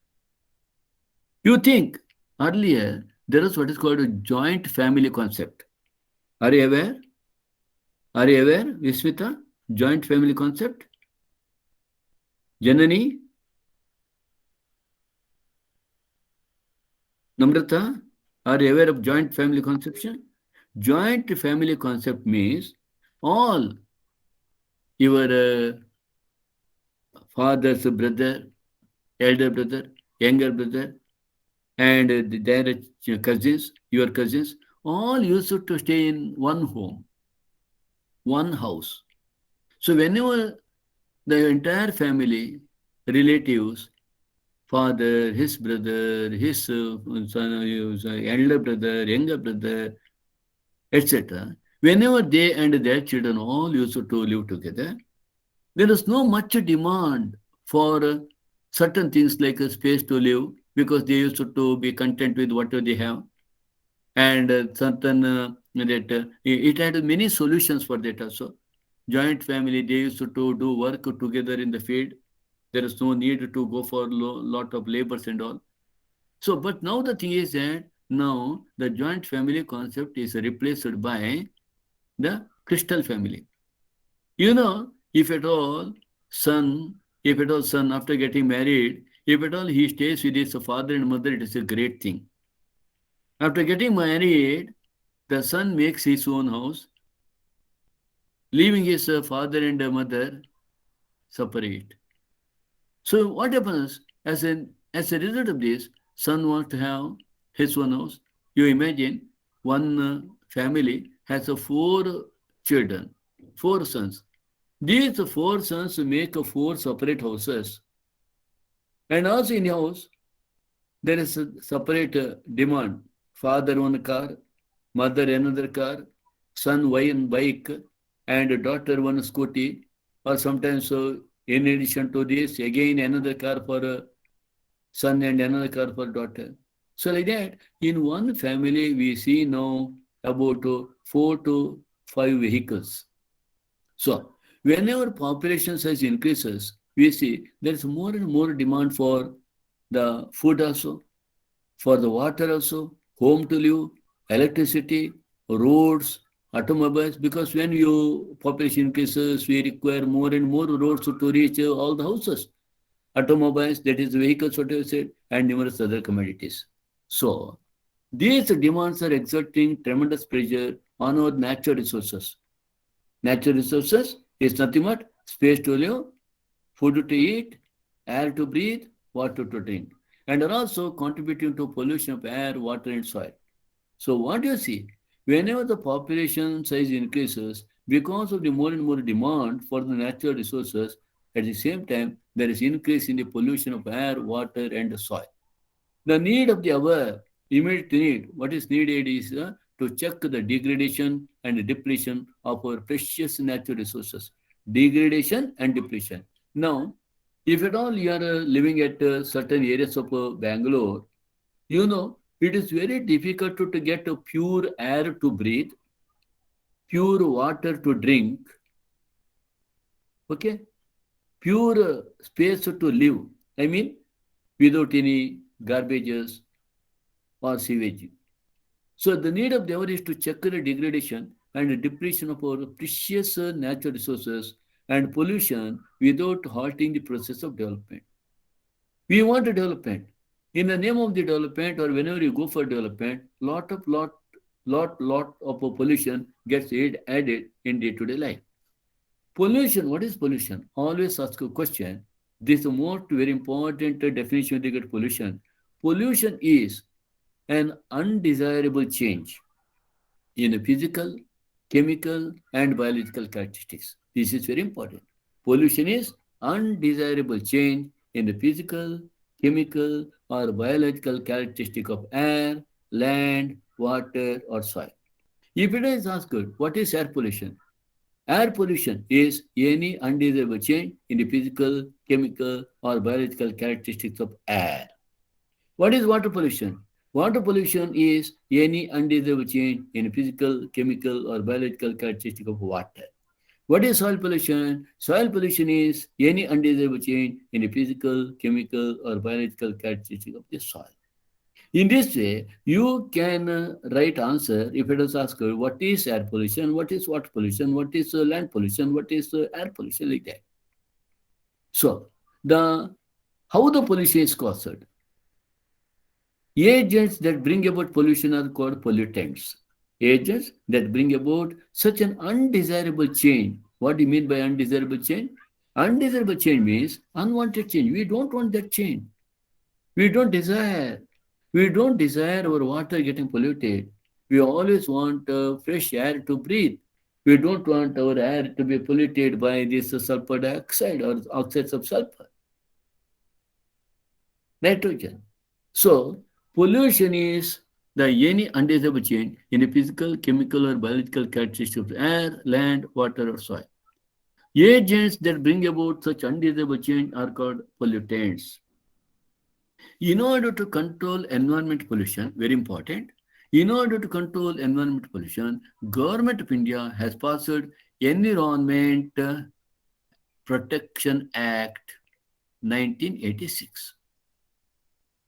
Speaker 2: You think earlier there was what is called a joint family concept. Are you aware? Are you aware, Vismita? Joint family concept? Janani? Namrata? Are you aware of joint family conception? Joint family concept means all your father's brother, elder brother, younger brother, and their cousins, your cousins, all used to stay in one home, one house. So whenever the entire family, relatives, father, his brother, his elder brother, younger brother, etc. Whenever they and their children all used to live together, there is no much demand for certain things like a space to live, because they used to be content with whatever they have. And certain it had many solutions for that also. Joint family, they used to do work together in the field. There is no need to go for lot of labors and all. So, but now the thing is that now the joint family concept is replaced by the crystal family. You know, if at all son after getting married, if at all he stays with his father and mother, it is a great thing. After getting married, the son makes his own house, leaving his father and mother separate. So what happens as a result of this, son wants to have his own house. You imagine one family has four children, four sons. These four sons make four separate houses. And also in a house, there is a separate demand. Father one car, mother another car, son one bike, and daughter one scooty. Or sometimes, in addition to this, again another car for son and another car for daughter. So like that, in one family, we see now about 4 to 5 vehicles. So whenever population size increases, we see there is more and more demand for the food also, for the water also, home to live, electricity, roads, automobiles, because when your population increases, we require more and more roads to reach all the houses, automobiles, that is vehicles, what you said, and numerous other commodities. So these demands are exerting tremendous pressure on our natural resources. Natural resources is nothing but space to live, food to eat, air to breathe, water to drink, and are also contributing to pollution of air, water, and soil. So what you see, whenever the population size increases, because of the more and more demand for the natural resources, at the same time, there is increase in the pollution of air, water, and the soil. The need of the hour, immediate need, what is needed is to check the degradation and depletion of our precious natural resources. Degradation and depletion. Now, if at all you are living at certain areas of Bangalore, you know, it is very difficult to get a pure air to breathe, pure water to drink, okay, pure space to live. I mean, without any garbages or sewage. So the need of the hour is to check the degradation and the depletion of our precious natural resources and pollution without halting the process of development. We want a development. In the name of the development, or whenever you go for development, lot of pollution gets added in day-to-day life. Pollution, what is pollution? Always ask a question. This is the most very important definition they get pollution. Pollution is an undesirable change in the physical, chemical, and biological characteristics. This is very important. Pollution is undesirable change in the physical, chemical, or biological characteristic of air, land, water, or soil. If it is asked, what is air pollution? Air pollution is any undesirable change in the physical, chemical, or biological characteristics of air. What is water pollution? Water pollution is any undesirable change in physical, chemical, or biological characteristic of water. What is soil pollution? Soil pollution is any undesirable change in the physical, chemical, or biological characteristic of the soil. In this way, you can write answer if it is asked what is air pollution, what is water pollution, what is land pollution, what is air pollution, like that. So, how the pollution is caused? Agents that bring about pollution are called pollutants. Agents that bring about such an undesirable change. What do you mean by undesirable change? Undesirable change means unwanted change. We don't want that change. We don't desire. We don't desire our water getting polluted. We always want fresh air to breathe. We don't want our air to be polluted by this sulfur dioxide or oxides of sulfur, nitrogen. So, pollution is the any undesirable change in the physical, chemical, or biological characteristics of air, land, water, or soil. Agents that bring about such undesirable change are called pollutants. In order to control environment pollution, very important, in order to control environment pollution, Government of India has passed Environment Protection Act 1986.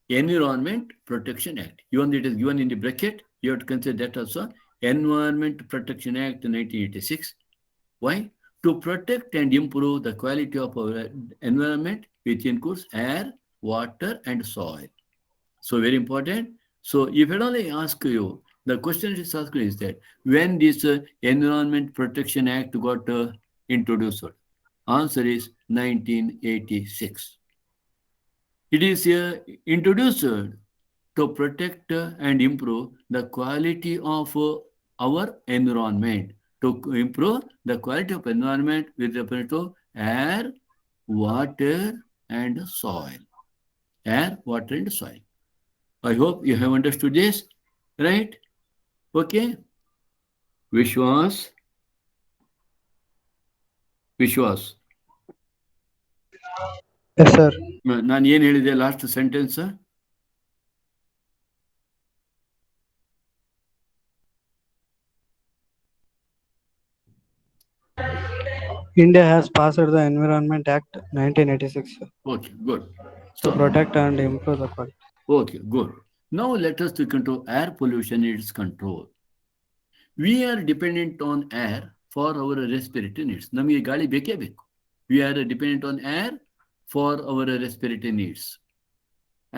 Speaker 2: Environment Protection Act. Even it is given in the bracket, you have to consider that also. Environment Protection Act 1986. Why? To protect and improve the quality of our environment, which includes air, water, and soil. So very important. So if I only ask you, the question is asked is that when this Environment Protection Act got introduced? Answer is 1986. It is introduced to protect and improve the quality of our environment, to improve the quality of environment with respect to air, water, and soil. Air, water, and soil. I hope you have understood this, right? Okay. Vishwas. Vishwas.
Speaker 7: Yes, sir.
Speaker 2: ನಾನು ಏನು ಹೇಳಿದೆ last sentence?
Speaker 7: India has passed the Environment Act 1986
Speaker 2: Okay, good.
Speaker 7: to
Speaker 2: So,
Speaker 7: protect and improve the quality.
Speaker 2: okay, good. Now let us to control air pollution and its control. We are dependent on air for our respiratory needs. ನಮಗೆ ಗಾಳಿ ಬೇಕೇ ಬೇಕು. We are dependent on air for our respiratory needs.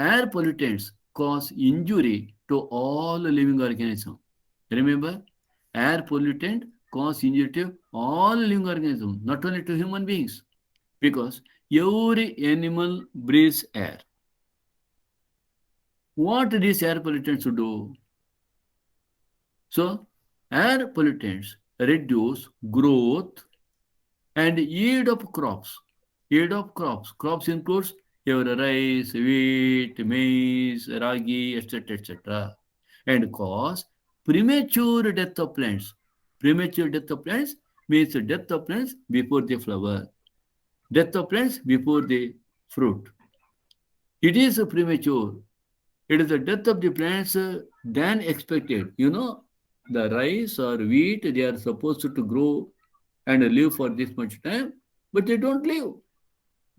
Speaker 2: Air pollutants cause injury to all living organisms. Remember, air pollutant cause injury to all living organisms, not only to human beings, because every animal breathes air. What these air pollutants do? So, air pollutants reduce growth and yield of crops. Yield of crops. Crops includes your rice, wheat, maize, ragi, etc., etc., and cause premature death of plants. Premature death of plants means death of plants before they flower, death of plants before they fruit. It is premature. It is the death of the plants than expected. You know, the rice or wheat, they are supposed to grow and live for this much time, but they don't live.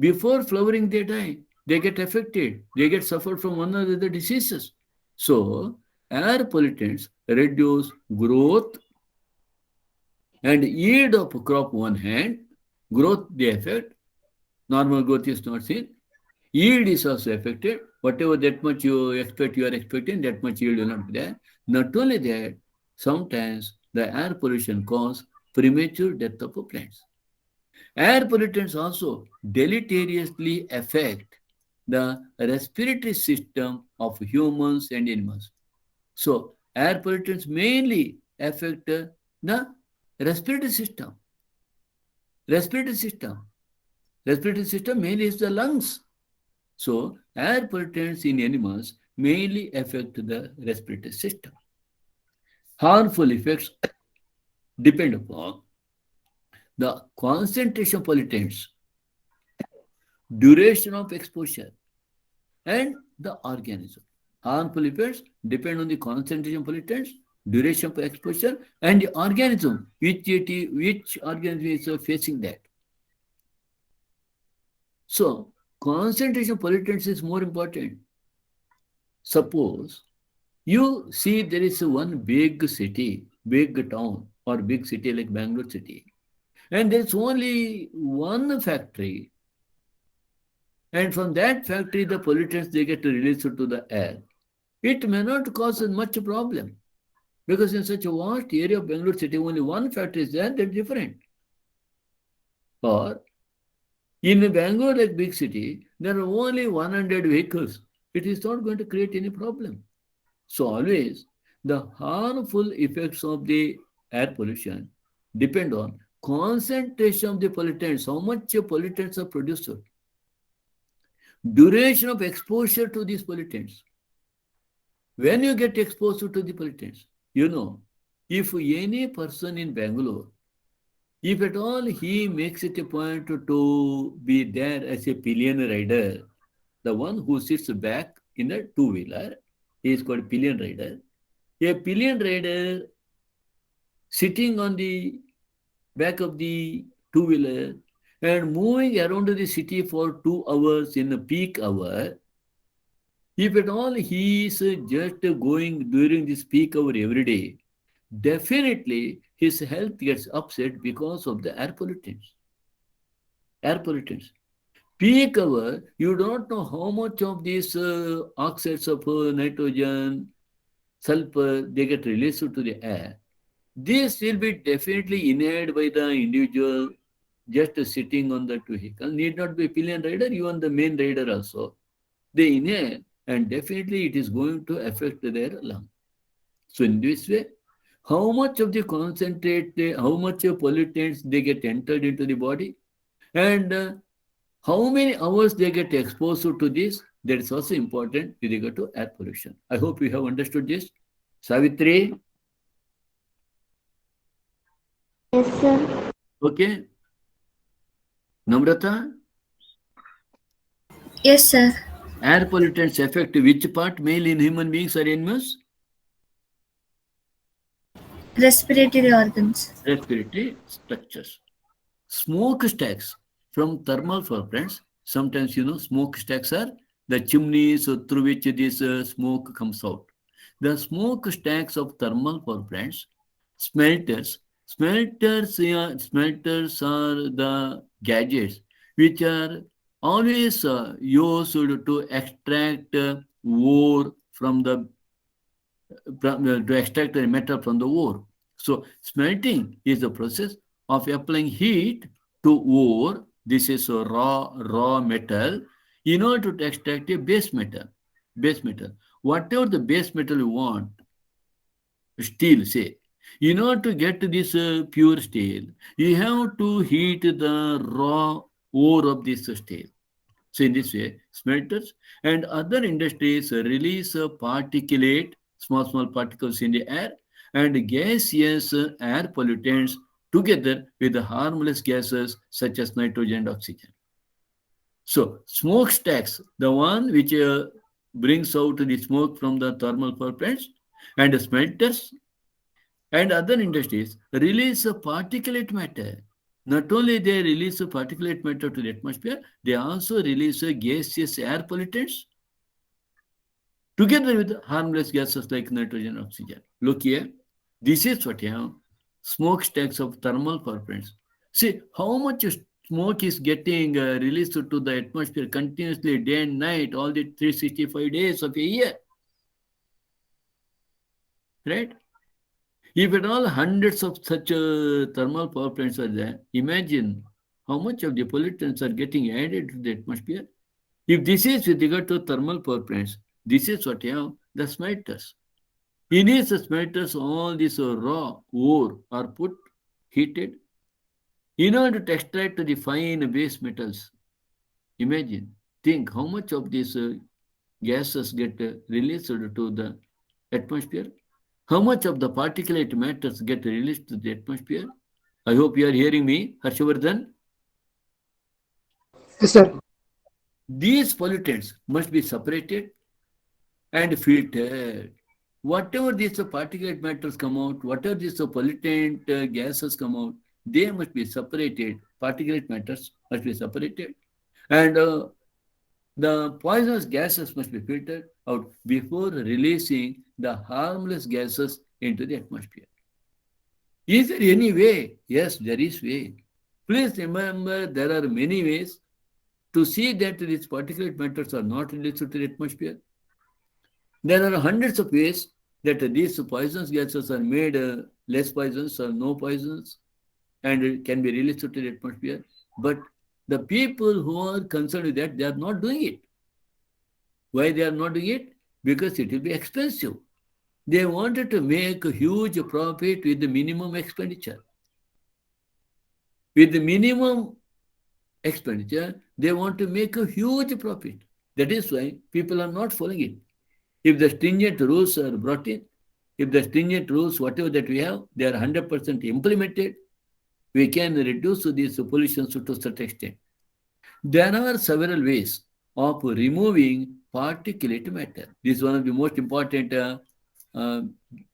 Speaker 2: Before flowering, they die. They get affected. They get suffered from one or the other diseases. So, air pollutants reduce growth and yield of crop one hand. Growth they affect. Normal growth is not seen. Yield is also affected. Whatever that much you expect, you are expecting, that much yield will not be there. Not only that, sometimes the air pollution cause premature death of plants. Air pollutants also deleteriously affect the respiratory system of humans and animals. So, air pollutants mainly affect the respiratory system. Respiratory system. Respiratory system mainly is the lungs. So, air pollutants in animals mainly affect the respiratory system. Harmful effects depend upon the concentration of pollutants, duration of exposure, and the organism. Harmful effects depend on the concentration of pollutants, duration of exposure, and the organism, which organism is facing that. So, concentration of pollutants is more important. Suppose you see there is one big city, big town, or big city like Bangalore city, and there's only one factory, and from that factory the pollutants they get released to the air. It may not cause much problem, because in such a vast area of Bangalore city, only one factory is there, that's different. Or in Bangalore, like big city, there are only 100 vehicles. It is not going to create any problem. So always the harmful effects of the air pollution depend on concentration of the pollutants, how much pollutants are produced, duration of exposure to these pollutants. When you get exposed to the pollutants, you know, if any person in Bangalore, if at all he makes it a point to be there as a pillion rider, The one who sits back in a two-wheeler is called pillion rider. A pillion rider sitting on the back of the two-wheeler and moving around the city for 2 hours in a peak hour. If at all he is just going during this peak hour every day, definitely his health gets upset because of the air pollutants. Air pollutants. Peak hour, you don't know how much of these oxides of nitrogen, sulfur, they get released to the air. This will be definitely inhaled by the individual just sitting on that vehicle. Need not be pillion rider, even the main rider also. They inhale and definitely it is going to affect their lung. So in this way, how much of the concentrate, how much of pollutants they get entered into the body, and how many hours they get exposed to this, that is also important with regard to air pollution. I hope you have understood this. Savitri,
Speaker 3: Yes, sir.
Speaker 2: okay. Namrata,
Speaker 4: Yes, sir.
Speaker 2: air pollutants affect which part, mainly in human beings or animals?
Speaker 4: Respiratory organs.
Speaker 2: Respiratory structures. Smokestacks from thermal power plants. Sometimes, smokestacks are the chimneys through which this smoke comes out. The smokestacks of thermal power plants, smelters. Smelters are the gadgets which are always used to extract ore from the to extract the metal from the ore. So smelting is the process of applying heat to ore. This is a raw metal in order to extract a base metal. Base metal. Whatever the base metal you want, steel say. In order to get this pure steel, you have to heat the raw ore of this steel. So in this way, smelters and other industries release particulate, small particles in the air and gaseous air pollutants together with the harmless gases such as nitrogen and oxygen. So smokestacks, the one which brings out the smoke from the thermal power plants, and the smelters and other industries release a particulate matter. Not only they release a particulate matter to the atmosphere, they also release a gaseous air pollutants together with harmless gases like nitrogen and oxygen. Look here, this is what you have, smokestacks of thermal power plants. See how much smoke is getting released to the atmosphere continuously day and night, all the 365 days of a year. Right? If at all hundreds of such thermal power plants are there, imagine how much of the pollutants are getting added to the atmosphere. If this is with regard to thermal power plants, this is what you have, the smelters. In these smelters, all these raw ore are put, heated, in order to extract the fine base metals. Imagine, think how much of these gases get released to the atmosphere. How much of the particulate matters get released to the atmosphere? I hope you are hearing me, Harshavardhan.
Speaker 5: Yes, sir.
Speaker 2: These pollutants must be separated and filtered. Whatever these particulate matters come out, whatever these pollutant gases come out, they must be separated. Particulate matters must be separated. And the poisonous gases must be filtered out before releasing the harmless gases into the atmosphere. Is there any way? Yes, there is way. Please remember there are many ways to see that these particulate matters are not released to the atmosphere. There are hundreds of ways that these poisonous gases are made less poisonous or no poisonous and can be released to the atmosphere. But the people who are concerned with that, they are not doing it. Why they are not doing it? Because it will be expensive. They wanted to make a huge profit with the minimum expenditure. With the minimum expenditure, they want to make a huge profit. That is why people are not following it. If the stringent rules are brought in, if the stringent rules, whatever that we have, they are 100% implemented, we can reduce these pollutions to a certain extent. There are several ways of removing particulate matter. This is one of the most important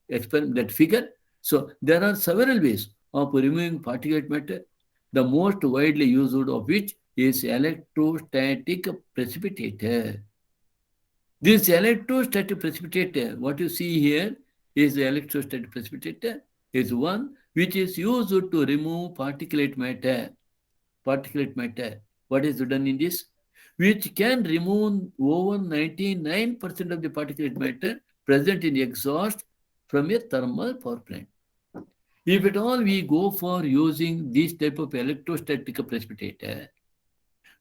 Speaker 2: experiment, that figure. So there are several ways of removing particulate matter. The most widely used of which is electrostatic precipitator. This electrostatic precipitator, what you see here is the electrostatic precipitator, is one which is used to remove particulate matter. Particulate matter. What is done in this? Which can remove over 99% of the particulate matter present in the exhaust from a thermal power plant. If at all we go for using this type of electrostatic precipitator,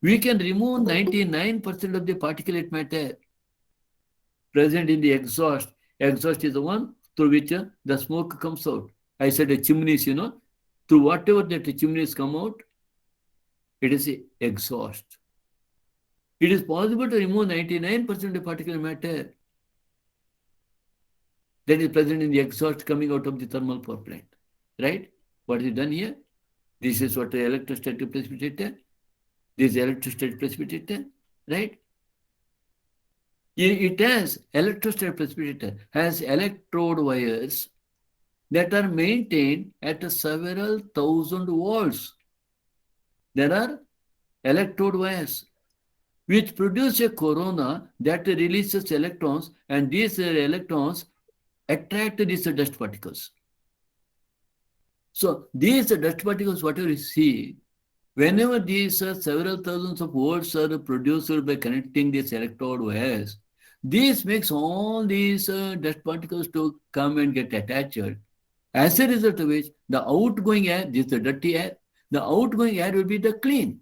Speaker 2: we can remove 99% of the particulate matter present in the exhaust. Exhaust is the one through which the smoke comes out. I said a chimneys, through whatever that chimneys come out, it is exhaust. It is possible to remove 99% of the particulate matter that is present in the exhaust coming out of the thermal power plant. Right? What is done here? This is what the electrostatic precipitator. This electrostatic precipitator, right? It has electrostatic precipitator, has electrode wires that are maintained at several thousand volts. There are electrode wires which produce a corona that releases electrons, and these electrons attract these dust particles. So these dust particles, whatever you see, whenever these several thousands of volts are produced by connecting these electrode wires, this makes all these dust particles to come and get attached. As a result of which, the outgoing air, this is the dirty air, the outgoing air will be the clean.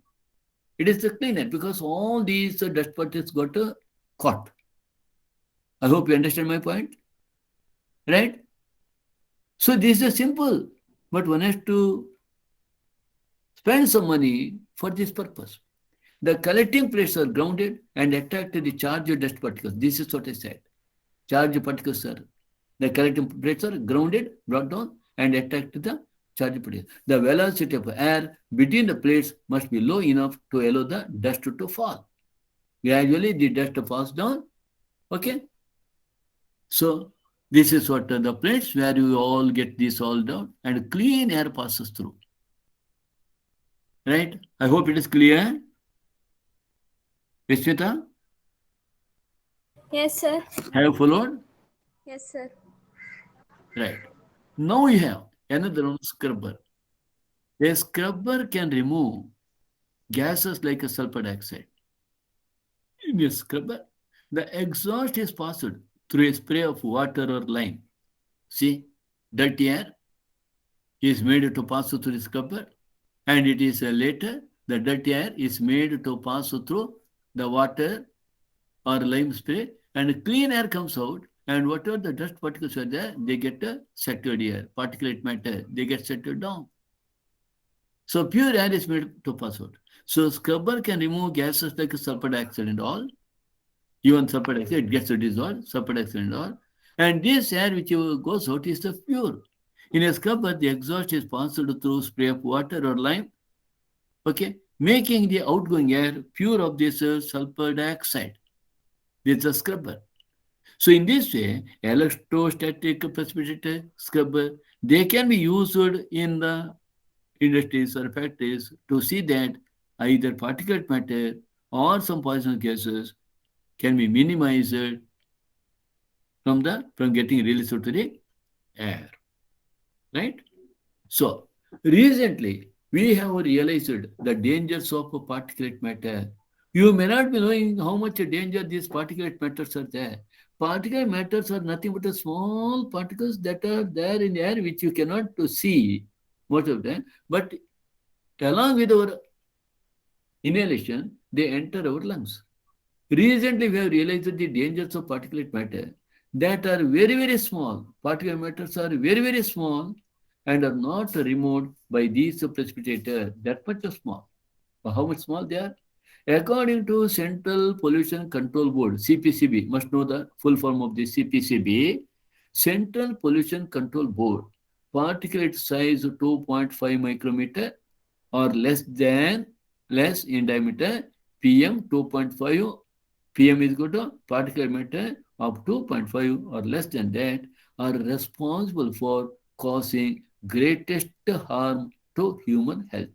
Speaker 2: It is the clean air because all these dust particles got caught. I hope you understand my point. Right? So this is simple, but one has to spend some money for this purpose. The collecting plates are grounded and attract the charged dust particles. This is what I said. Charged particles are, the collecting plates are grounded, brought down, and attract the charged particles. The velocity of air between the plates must be low enough to allow the dust to fall. Gradually, the dust falls down. Okay? So, this is what the plates where you all get this all down and clean air passes through. Right? I hope it is clear. Vishmita?
Speaker 8: Yes, sir.
Speaker 2: Have you followed?
Speaker 8: Yes, sir.
Speaker 2: Right. Now we have another one, scrubber. A scrubber can remove gases like sulfur dioxide. In a scrubber, the exhaust is passed through a spray of water or lime. See, dirty air is made to pass through the scrubber, and it is later the dirty air is made to pass through the water or lime spray, and clean air comes out, and whatever the dust particles are there, they get settled air, particulate matter, they get settled down. So pure air is made to pass out. So scrubber can remove gases like sulfur dioxide and all. Even sulfur dioxide, it gets dissolved, sulfur dioxide and all. And this air which goes out is the pure. In a scrubber, the exhaust is passed through spray of water or lime, okay, making the outgoing air pure of this sulfur dioxide. This is a scrubber. So in this way, electrostatic precipitator, scrubber, they can be used in the industries or factories to see that either particulate matter or some poisonous gases can be minimized from getting released to the air. Right? So recently we have realized the dangers of particulate matter. You may not be knowing how much danger these particulate matters are there. Particulate matters are nothing but small particles that are there in the air which you cannot see most of them, but along with our inhalation, they enter our lungs. Recently, we have realized that the dangers of particulate matter that are very, very small. Particulate matters are very, very small and are not removed by these precipitators. That much small. How much small they are? According to Central Pollution Control Board, CPCB, must know the full form of the CPCB, Central Pollution Control Board, particulate size 2.5 micrometer or less in diameter, PM 2.5 PM is equal to particulate matter of 2.5 or less than that are responsible for causing greatest harm to human health.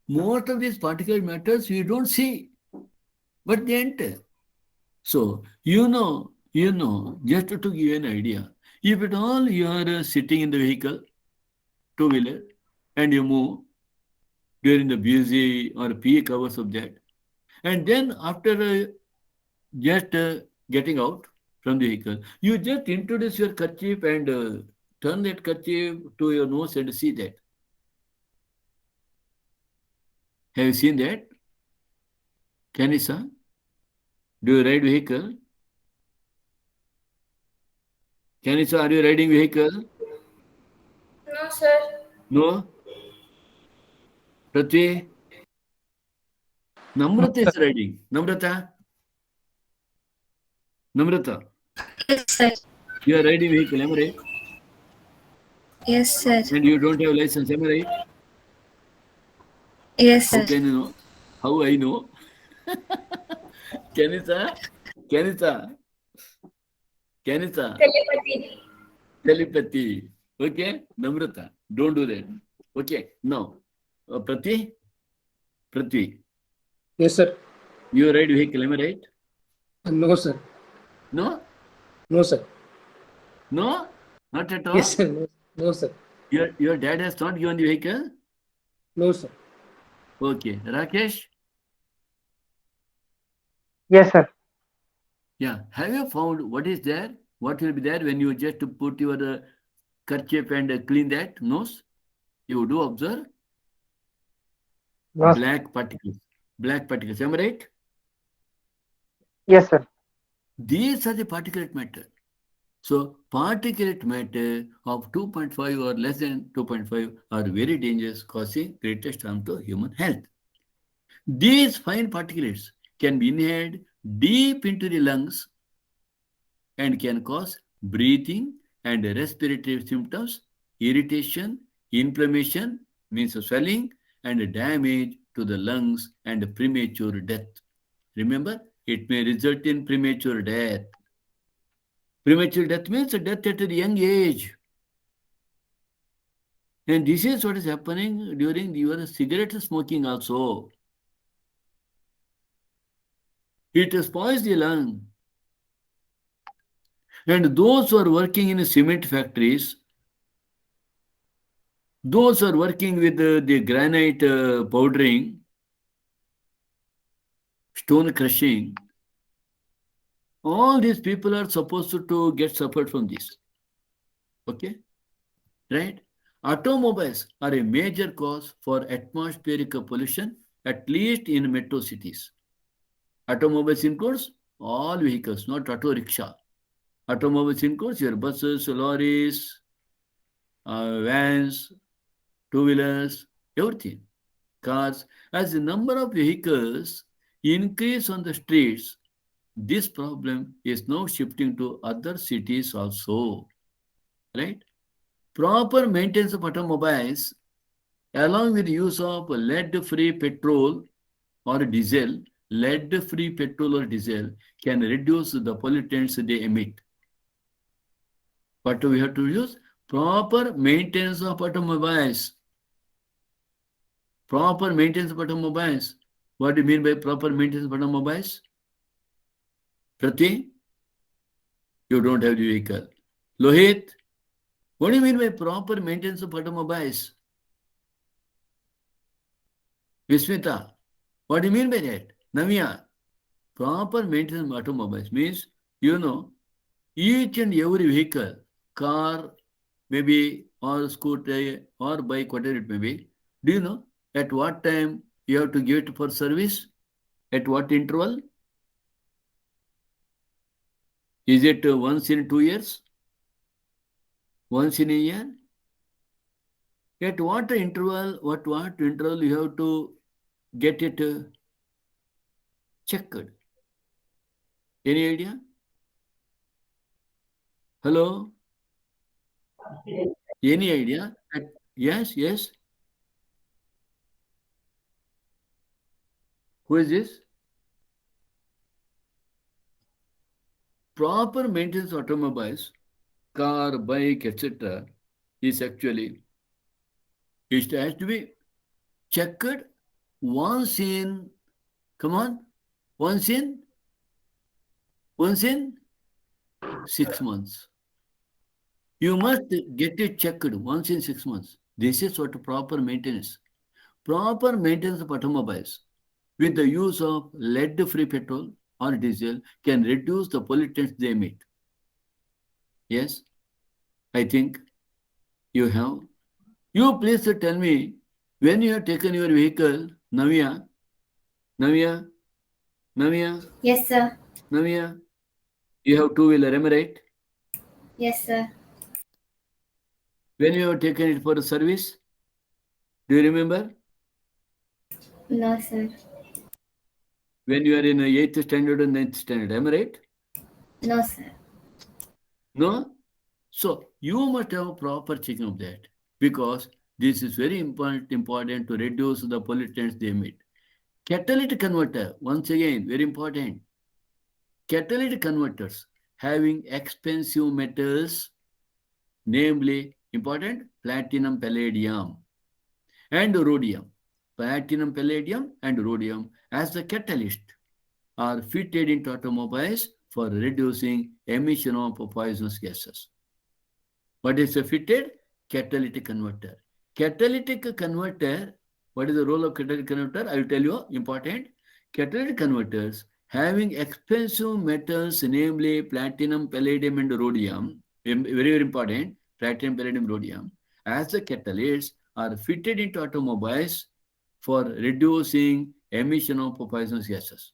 Speaker 2: Most of these particulate matters you don't see, but they enter. So, just to give you an idea, if at all you are sitting in the vehicle, two-wheeler, and you move during the busy or peak hours of that, and then after just getting out from the vehicle, you just introduce your kerchief and turn that kerchief to your nose and see that. Have you seen that? Kanisa, do you ride vehicle? Kanisa, are you riding vehicle?
Speaker 4: No, sir.
Speaker 2: No? Prithvi? Namrata is riding. Namrata? Namrata,
Speaker 4: Yes, sir.
Speaker 2: you are riding vehicle, am I right?
Speaker 4: Yes, sir.
Speaker 2: And you don't have license, am I right?
Speaker 4: Yes,
Speaker 2: How
Speaker 4: sir.
Speaker 2: can you know? How I know? Kanisa? Kanisa? Kanisa?
Speaker 4: Telepathy.
Speaker 2: Telepathy. Okay? Namrata, don't do that. Okay? Now, Prithvi,
Speaker 10: Yes, sir.
Speaker 2: you ride vehicle, am I right?
Speaker 10: No, sir.
Speaker 2: No?
Speaker 10: No, sir.
Speaker 2: No? Not at all?
Speaker 10: Yes, sir. No, no, sir.
Speaker 2: Your dad has not given the vehicle?
Speaker 10: No, sir.
Speaker 2: Okay. Rakesh?
Speaker 5: Yes, sir.
Speaker 2: Yeah. Have you found what is there? What will be there when you just put your kerchief and clean that nose? You do observe
Speaker 5: No, sir.
Speaker 2: black particles. Black particles. Am I right?
Speaker 5: Yes, sir.
Speaker 2: These are the particulate matter. So particulate matter of 2.5 or less than 2.5 are very dangerous, causing greatest harm to human health. These fine particulates can be inhaled deep into the lungs and can cause breathing and respiratory symptoms, irritation, inflammation, means swelling, and damage to the lungs and premature death. Remember, it may result in premature death. Premature death means death at a young age. And this is what is happening during your cigarette smoking also. It spoils the lung. And those who are working in cement factories, those who are working with the granite powdering, stone crushing, all these people are supposed to get suffered from this. Okay? Right? Automobiles are a major cause for atmospheric pollution, at least in metro cities. Automobiles includes all vehicles, not auto rickshaw. Automobiles includes your buses, lorries, vans, two-wheelers, everything. Cars. As the number of vehicles increase on the streets, this problem is now shifting to other cities also. Right? Proper maintenance of automobiles, along with the use of lead-free petrol or diesel, lead-free petrol or diesel can reduce the pollutants they emit. What do we have to use? Proper maintenance of automobiles. Proper maintenance of automobiles. What do you mean by proper maintenance of automobiles? Prati, you don't have the vehicle. Lohit, what do you mean by proper maintenance of automobiles? Vismita, what do you mean by that? Navya, proper maintenance of automobiles means, each and every vehicle, car, maybe, or scooter, or bike, whatever it may be, do you know at what time you have to give it for service? At what interval? Is it once in 2 years? Once in a year? At what interval, what interval you have to get it checked? Any idea? Hello? Any idea? Yes, yes. Who is this? proper maintenance of automobiles, car, bike, etc. is actually, it has to be checked once in, come on, once in 6 months. You must get it checked once in 6 months. This is what proper maintenance. Proper maintenance of automobiles with the use of lead-free petrol or diesel can reduce the pollutants they emit. Yes, I think you have. You please tell me, when you have taken your vehicle, Navya,
Speaker 3: Yes, sir.
Speaker 2: you have two-wheeler, am I right?
Speaker 3: Yes, sir.
Speaker 2: When you have taken it for a service, do you remember?
Speaker 3: No, sir.
Speaker 2: When you are in 8th standard and 9th standard, am I right?
Speaker 3: No, sir.
Speaker 2: No? So you must have proper checking of that, because this is very important to reduce the pollutants they emit. Catalytic converter, once again, very important. Catalytic converters having expensive metals, namely important platinum, palladium, and rhodium. Platinum, palladium, and rhodium as the catalyst are fitted into automobiles for reducing emission of poisonous gases. What is a fitted? Catalytic converter. Catalytic converter, what is the role of catalytic converter? I will tell you, important. Catalytic converters having expensive metals, namely platinum, palladium, and rhodium, very, very important, platinum, palladium, rhodium, as the catalysts are fitted into automobiles for reducing emission of poisonous gases.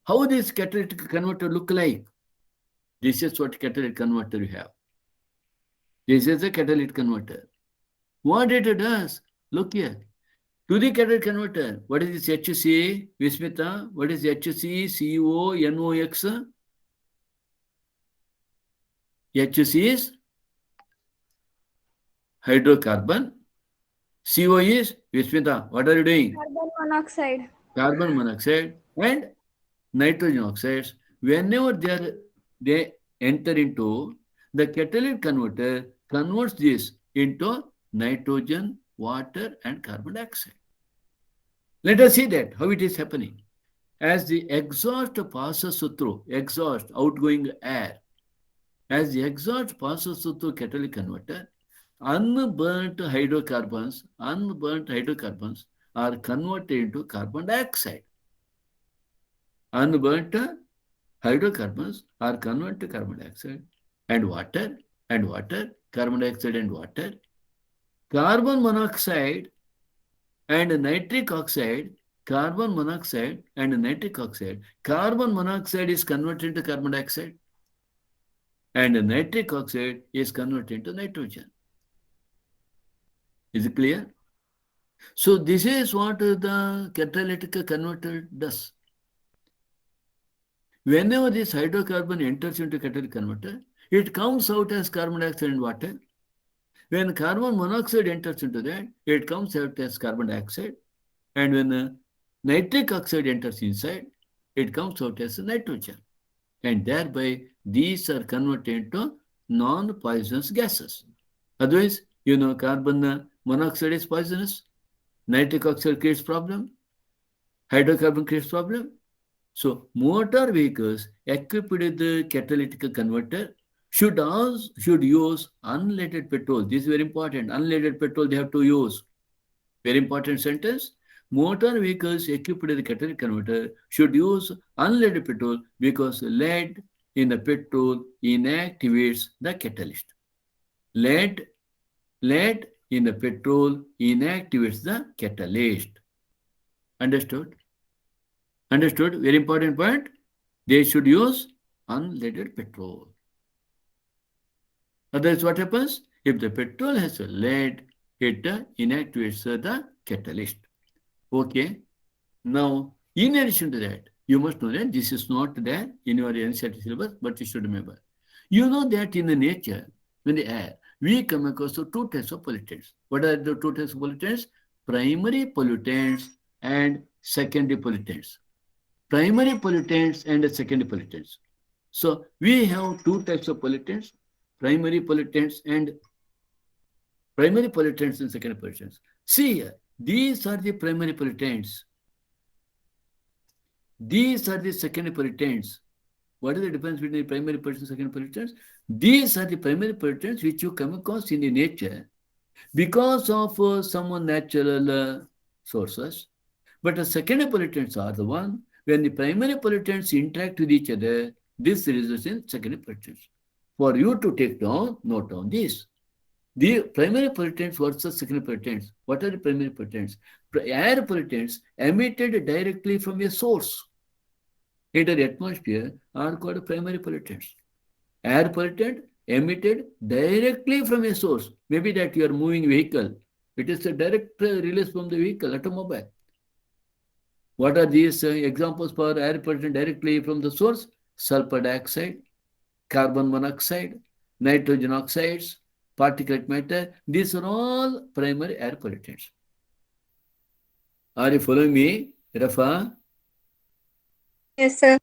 Speaker 2: How this catalytic converter look like? This is what catalytic converter you have. This is a catalytic converter. What it does? Look here. To the catalytic converter, what is this HC, Vismita? What is HC, CO, NOx? HC is hydrocarbon. CO is, Vismita, what are you doing?
Speaker 8: Carbon monoxide.
Speaker 2: Carbon monoxide and nitrogen oxides. Whenever they enter into the catalytic converter, converts this into nitrogen, water, and carbon dioxide. Let us see that, how it is happening. As the exhaust passes through, exhaust, outgoing air, as the exhaust passes through catalytic converter, unburnt hydrocarbons are converted into carbon dioxide. Unburnt hydrocarbons are converted to carbon dioxide and water, carbon dioxide and water. Carbon monoxide and nitric oxide, carbon monoxide and nitric oxide. Carbon monoxide is converted to carbon dioxide and nitric oxide is converted to nitrogen. Is it clear? So this is what the catalytic converter does. Whenever this hydrocarbon enters into catalytic converter, it comes out as carbon dioxide and water. When carbon monoxide enters into that, it comes out as carbon dioxide. And when nitric oxide enters inside, it comes out as nitrogen. And thereby, these are converted into non-poisonous gases. Otherwise, carbon monoxide is poisonous, nitric oxide creates problem, hydrocarbon creates problem. So, motor vehicles equipped with the catalytic converter should use unleaded petrol. This is very important. Unleaded petrol they have to use. Very important sentence. Motor vehicles equipped with the catalytic converter should use unleaded petrol because lead in the petrol inactivates the catalyst. Lead in the petrol inactivates the catalyst. Understood? Understood? Very important point. They should use unleaded petrol. Otherwise, what happens? If the petrol has a lead, it inactivates the catalyst. Okay. Now, in addition to that, you must know that this is not there in your NCERT syllabus, but you should remember. You know that in the nature, in the air, we come across two types of pollutants. What are the two types of pollutants? Primary pollutants and secondary pollutants. Primary pollutants and secondary pollutants. So we have two types of pollutants, primary pollutants and secondary pollutants. See here, these are the primary pollutants. These are the secondary pollutants. What is the difference between the primary pollutants and secondary pollutants? These are the primary pollutants which you come across in the nature because of some natural sources. But the secondary pollutants are the one when the primary pollutants interact with each other, this results in secondary pollutants. For you to take down, note down this. The primary pollutants versus secondary pollutants. What are the primary pollutants? Air pollutants emitted directly from a source into the atmosphere are called primary pollutants. Air pollutant emitted directly from a source. Maybe that you are moving vehicle. It is a direct release from the vehicle, automobile. What are these examples for air pollutant directly from the source? Sulfur dioxide, carbon monoxide, nitrogen oxides, particulate matter. These are all primary air pollutants. Are you following me, Rafa?
Speaker 9: Yes, sir.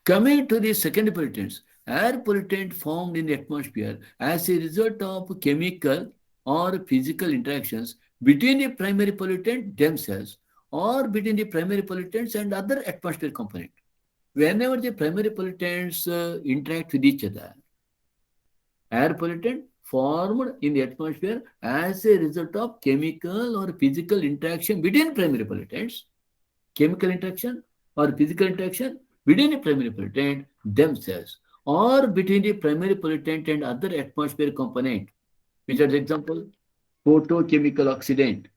Speaker 2: Coming to the secondary pollutants, air pollutant formed in the atmosphere as a result of chemical or physical interactions between the primary pollutant themselves or between the primary pollutants and other atmospheric component. Whenever the primary pollutants interact with each other, air pollutant formed in the atmosphere as a result of chemical or physical interaction between primary pollutants, chemical interaction or physical interaction between the primary pollutant themselves or between the primary pollutant and other atmospheric component, which are the example, photochemical oxidant.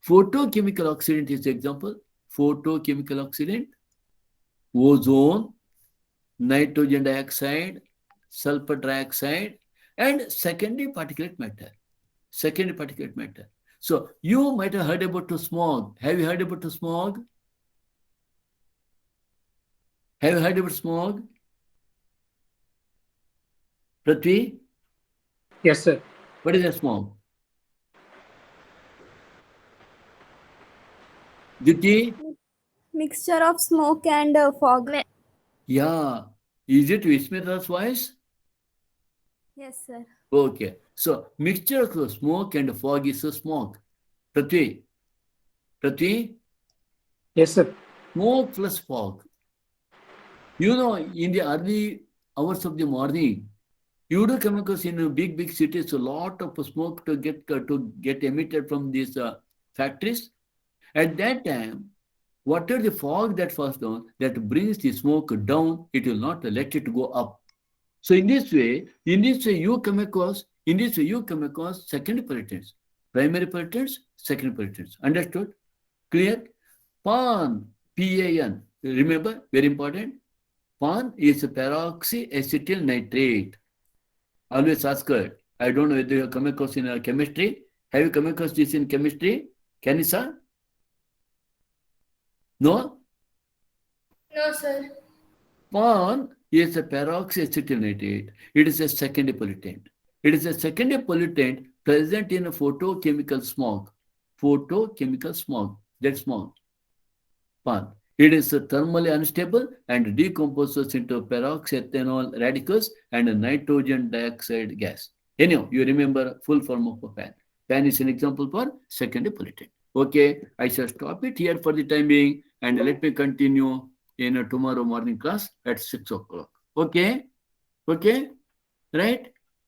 Speaker 2: Photochemical oxidant is the example, photochemical oxidant, ozone, nitrogen dioxide, sulfur dioxide, and secondary particulate matter. Secondary particulate matter. So you might have heard about the smog. Have you heard about the smog? Have you heard about smog? Prithvi,
Speaker 10: Yes, sir.
Speaker 2: what is a smog? Diti?
Speaker 8: Mixture of smoke and fog.
Speaker 2: Yeah. Is it Vismita's voice?
Speaker 8: Yes, sir.
Speaker 2: Okay. So mixture of smoke and fog is a smog. Prithvi?
Speaker 10: Yes, sir.
Speaker 2: Smoke plus fog. You know, in the early hours of the morning, you do come across in big cities a lot of smoke to get emitted from these factories. At that time, whatever the fog that falls down, that brings the smoke down, it will not let it go up. So in this way you come across secondary pollutants, primary pollutants, secondary pollutants. Understood? Clear? PAN, PAN. Remember, very important. PAN is peroxyacetyl nitrate. Always ask her. I don't know whether you have come across in chemistry. Have you come across this in chemistry? Kanisa? No?
Speaker 3: No, sir.
Speaker 2: PAN is a peroxyacetyl nitrate. It is a secondary pollutant. It is a secondary pollutant present in a photochemical smog. Photochemical smog. That's smog. PAN. It is thermally unstable and decomposes into peroxethanol radicals and a nitrogen dioxide gas. Anyhow, you remember full form of a PAN. PAN is an example for secondary pollutant. Okay, I shall stop it here for the time being and let me continue in tomorrow morning class at 6 o'clock. Okay? Okay? Right?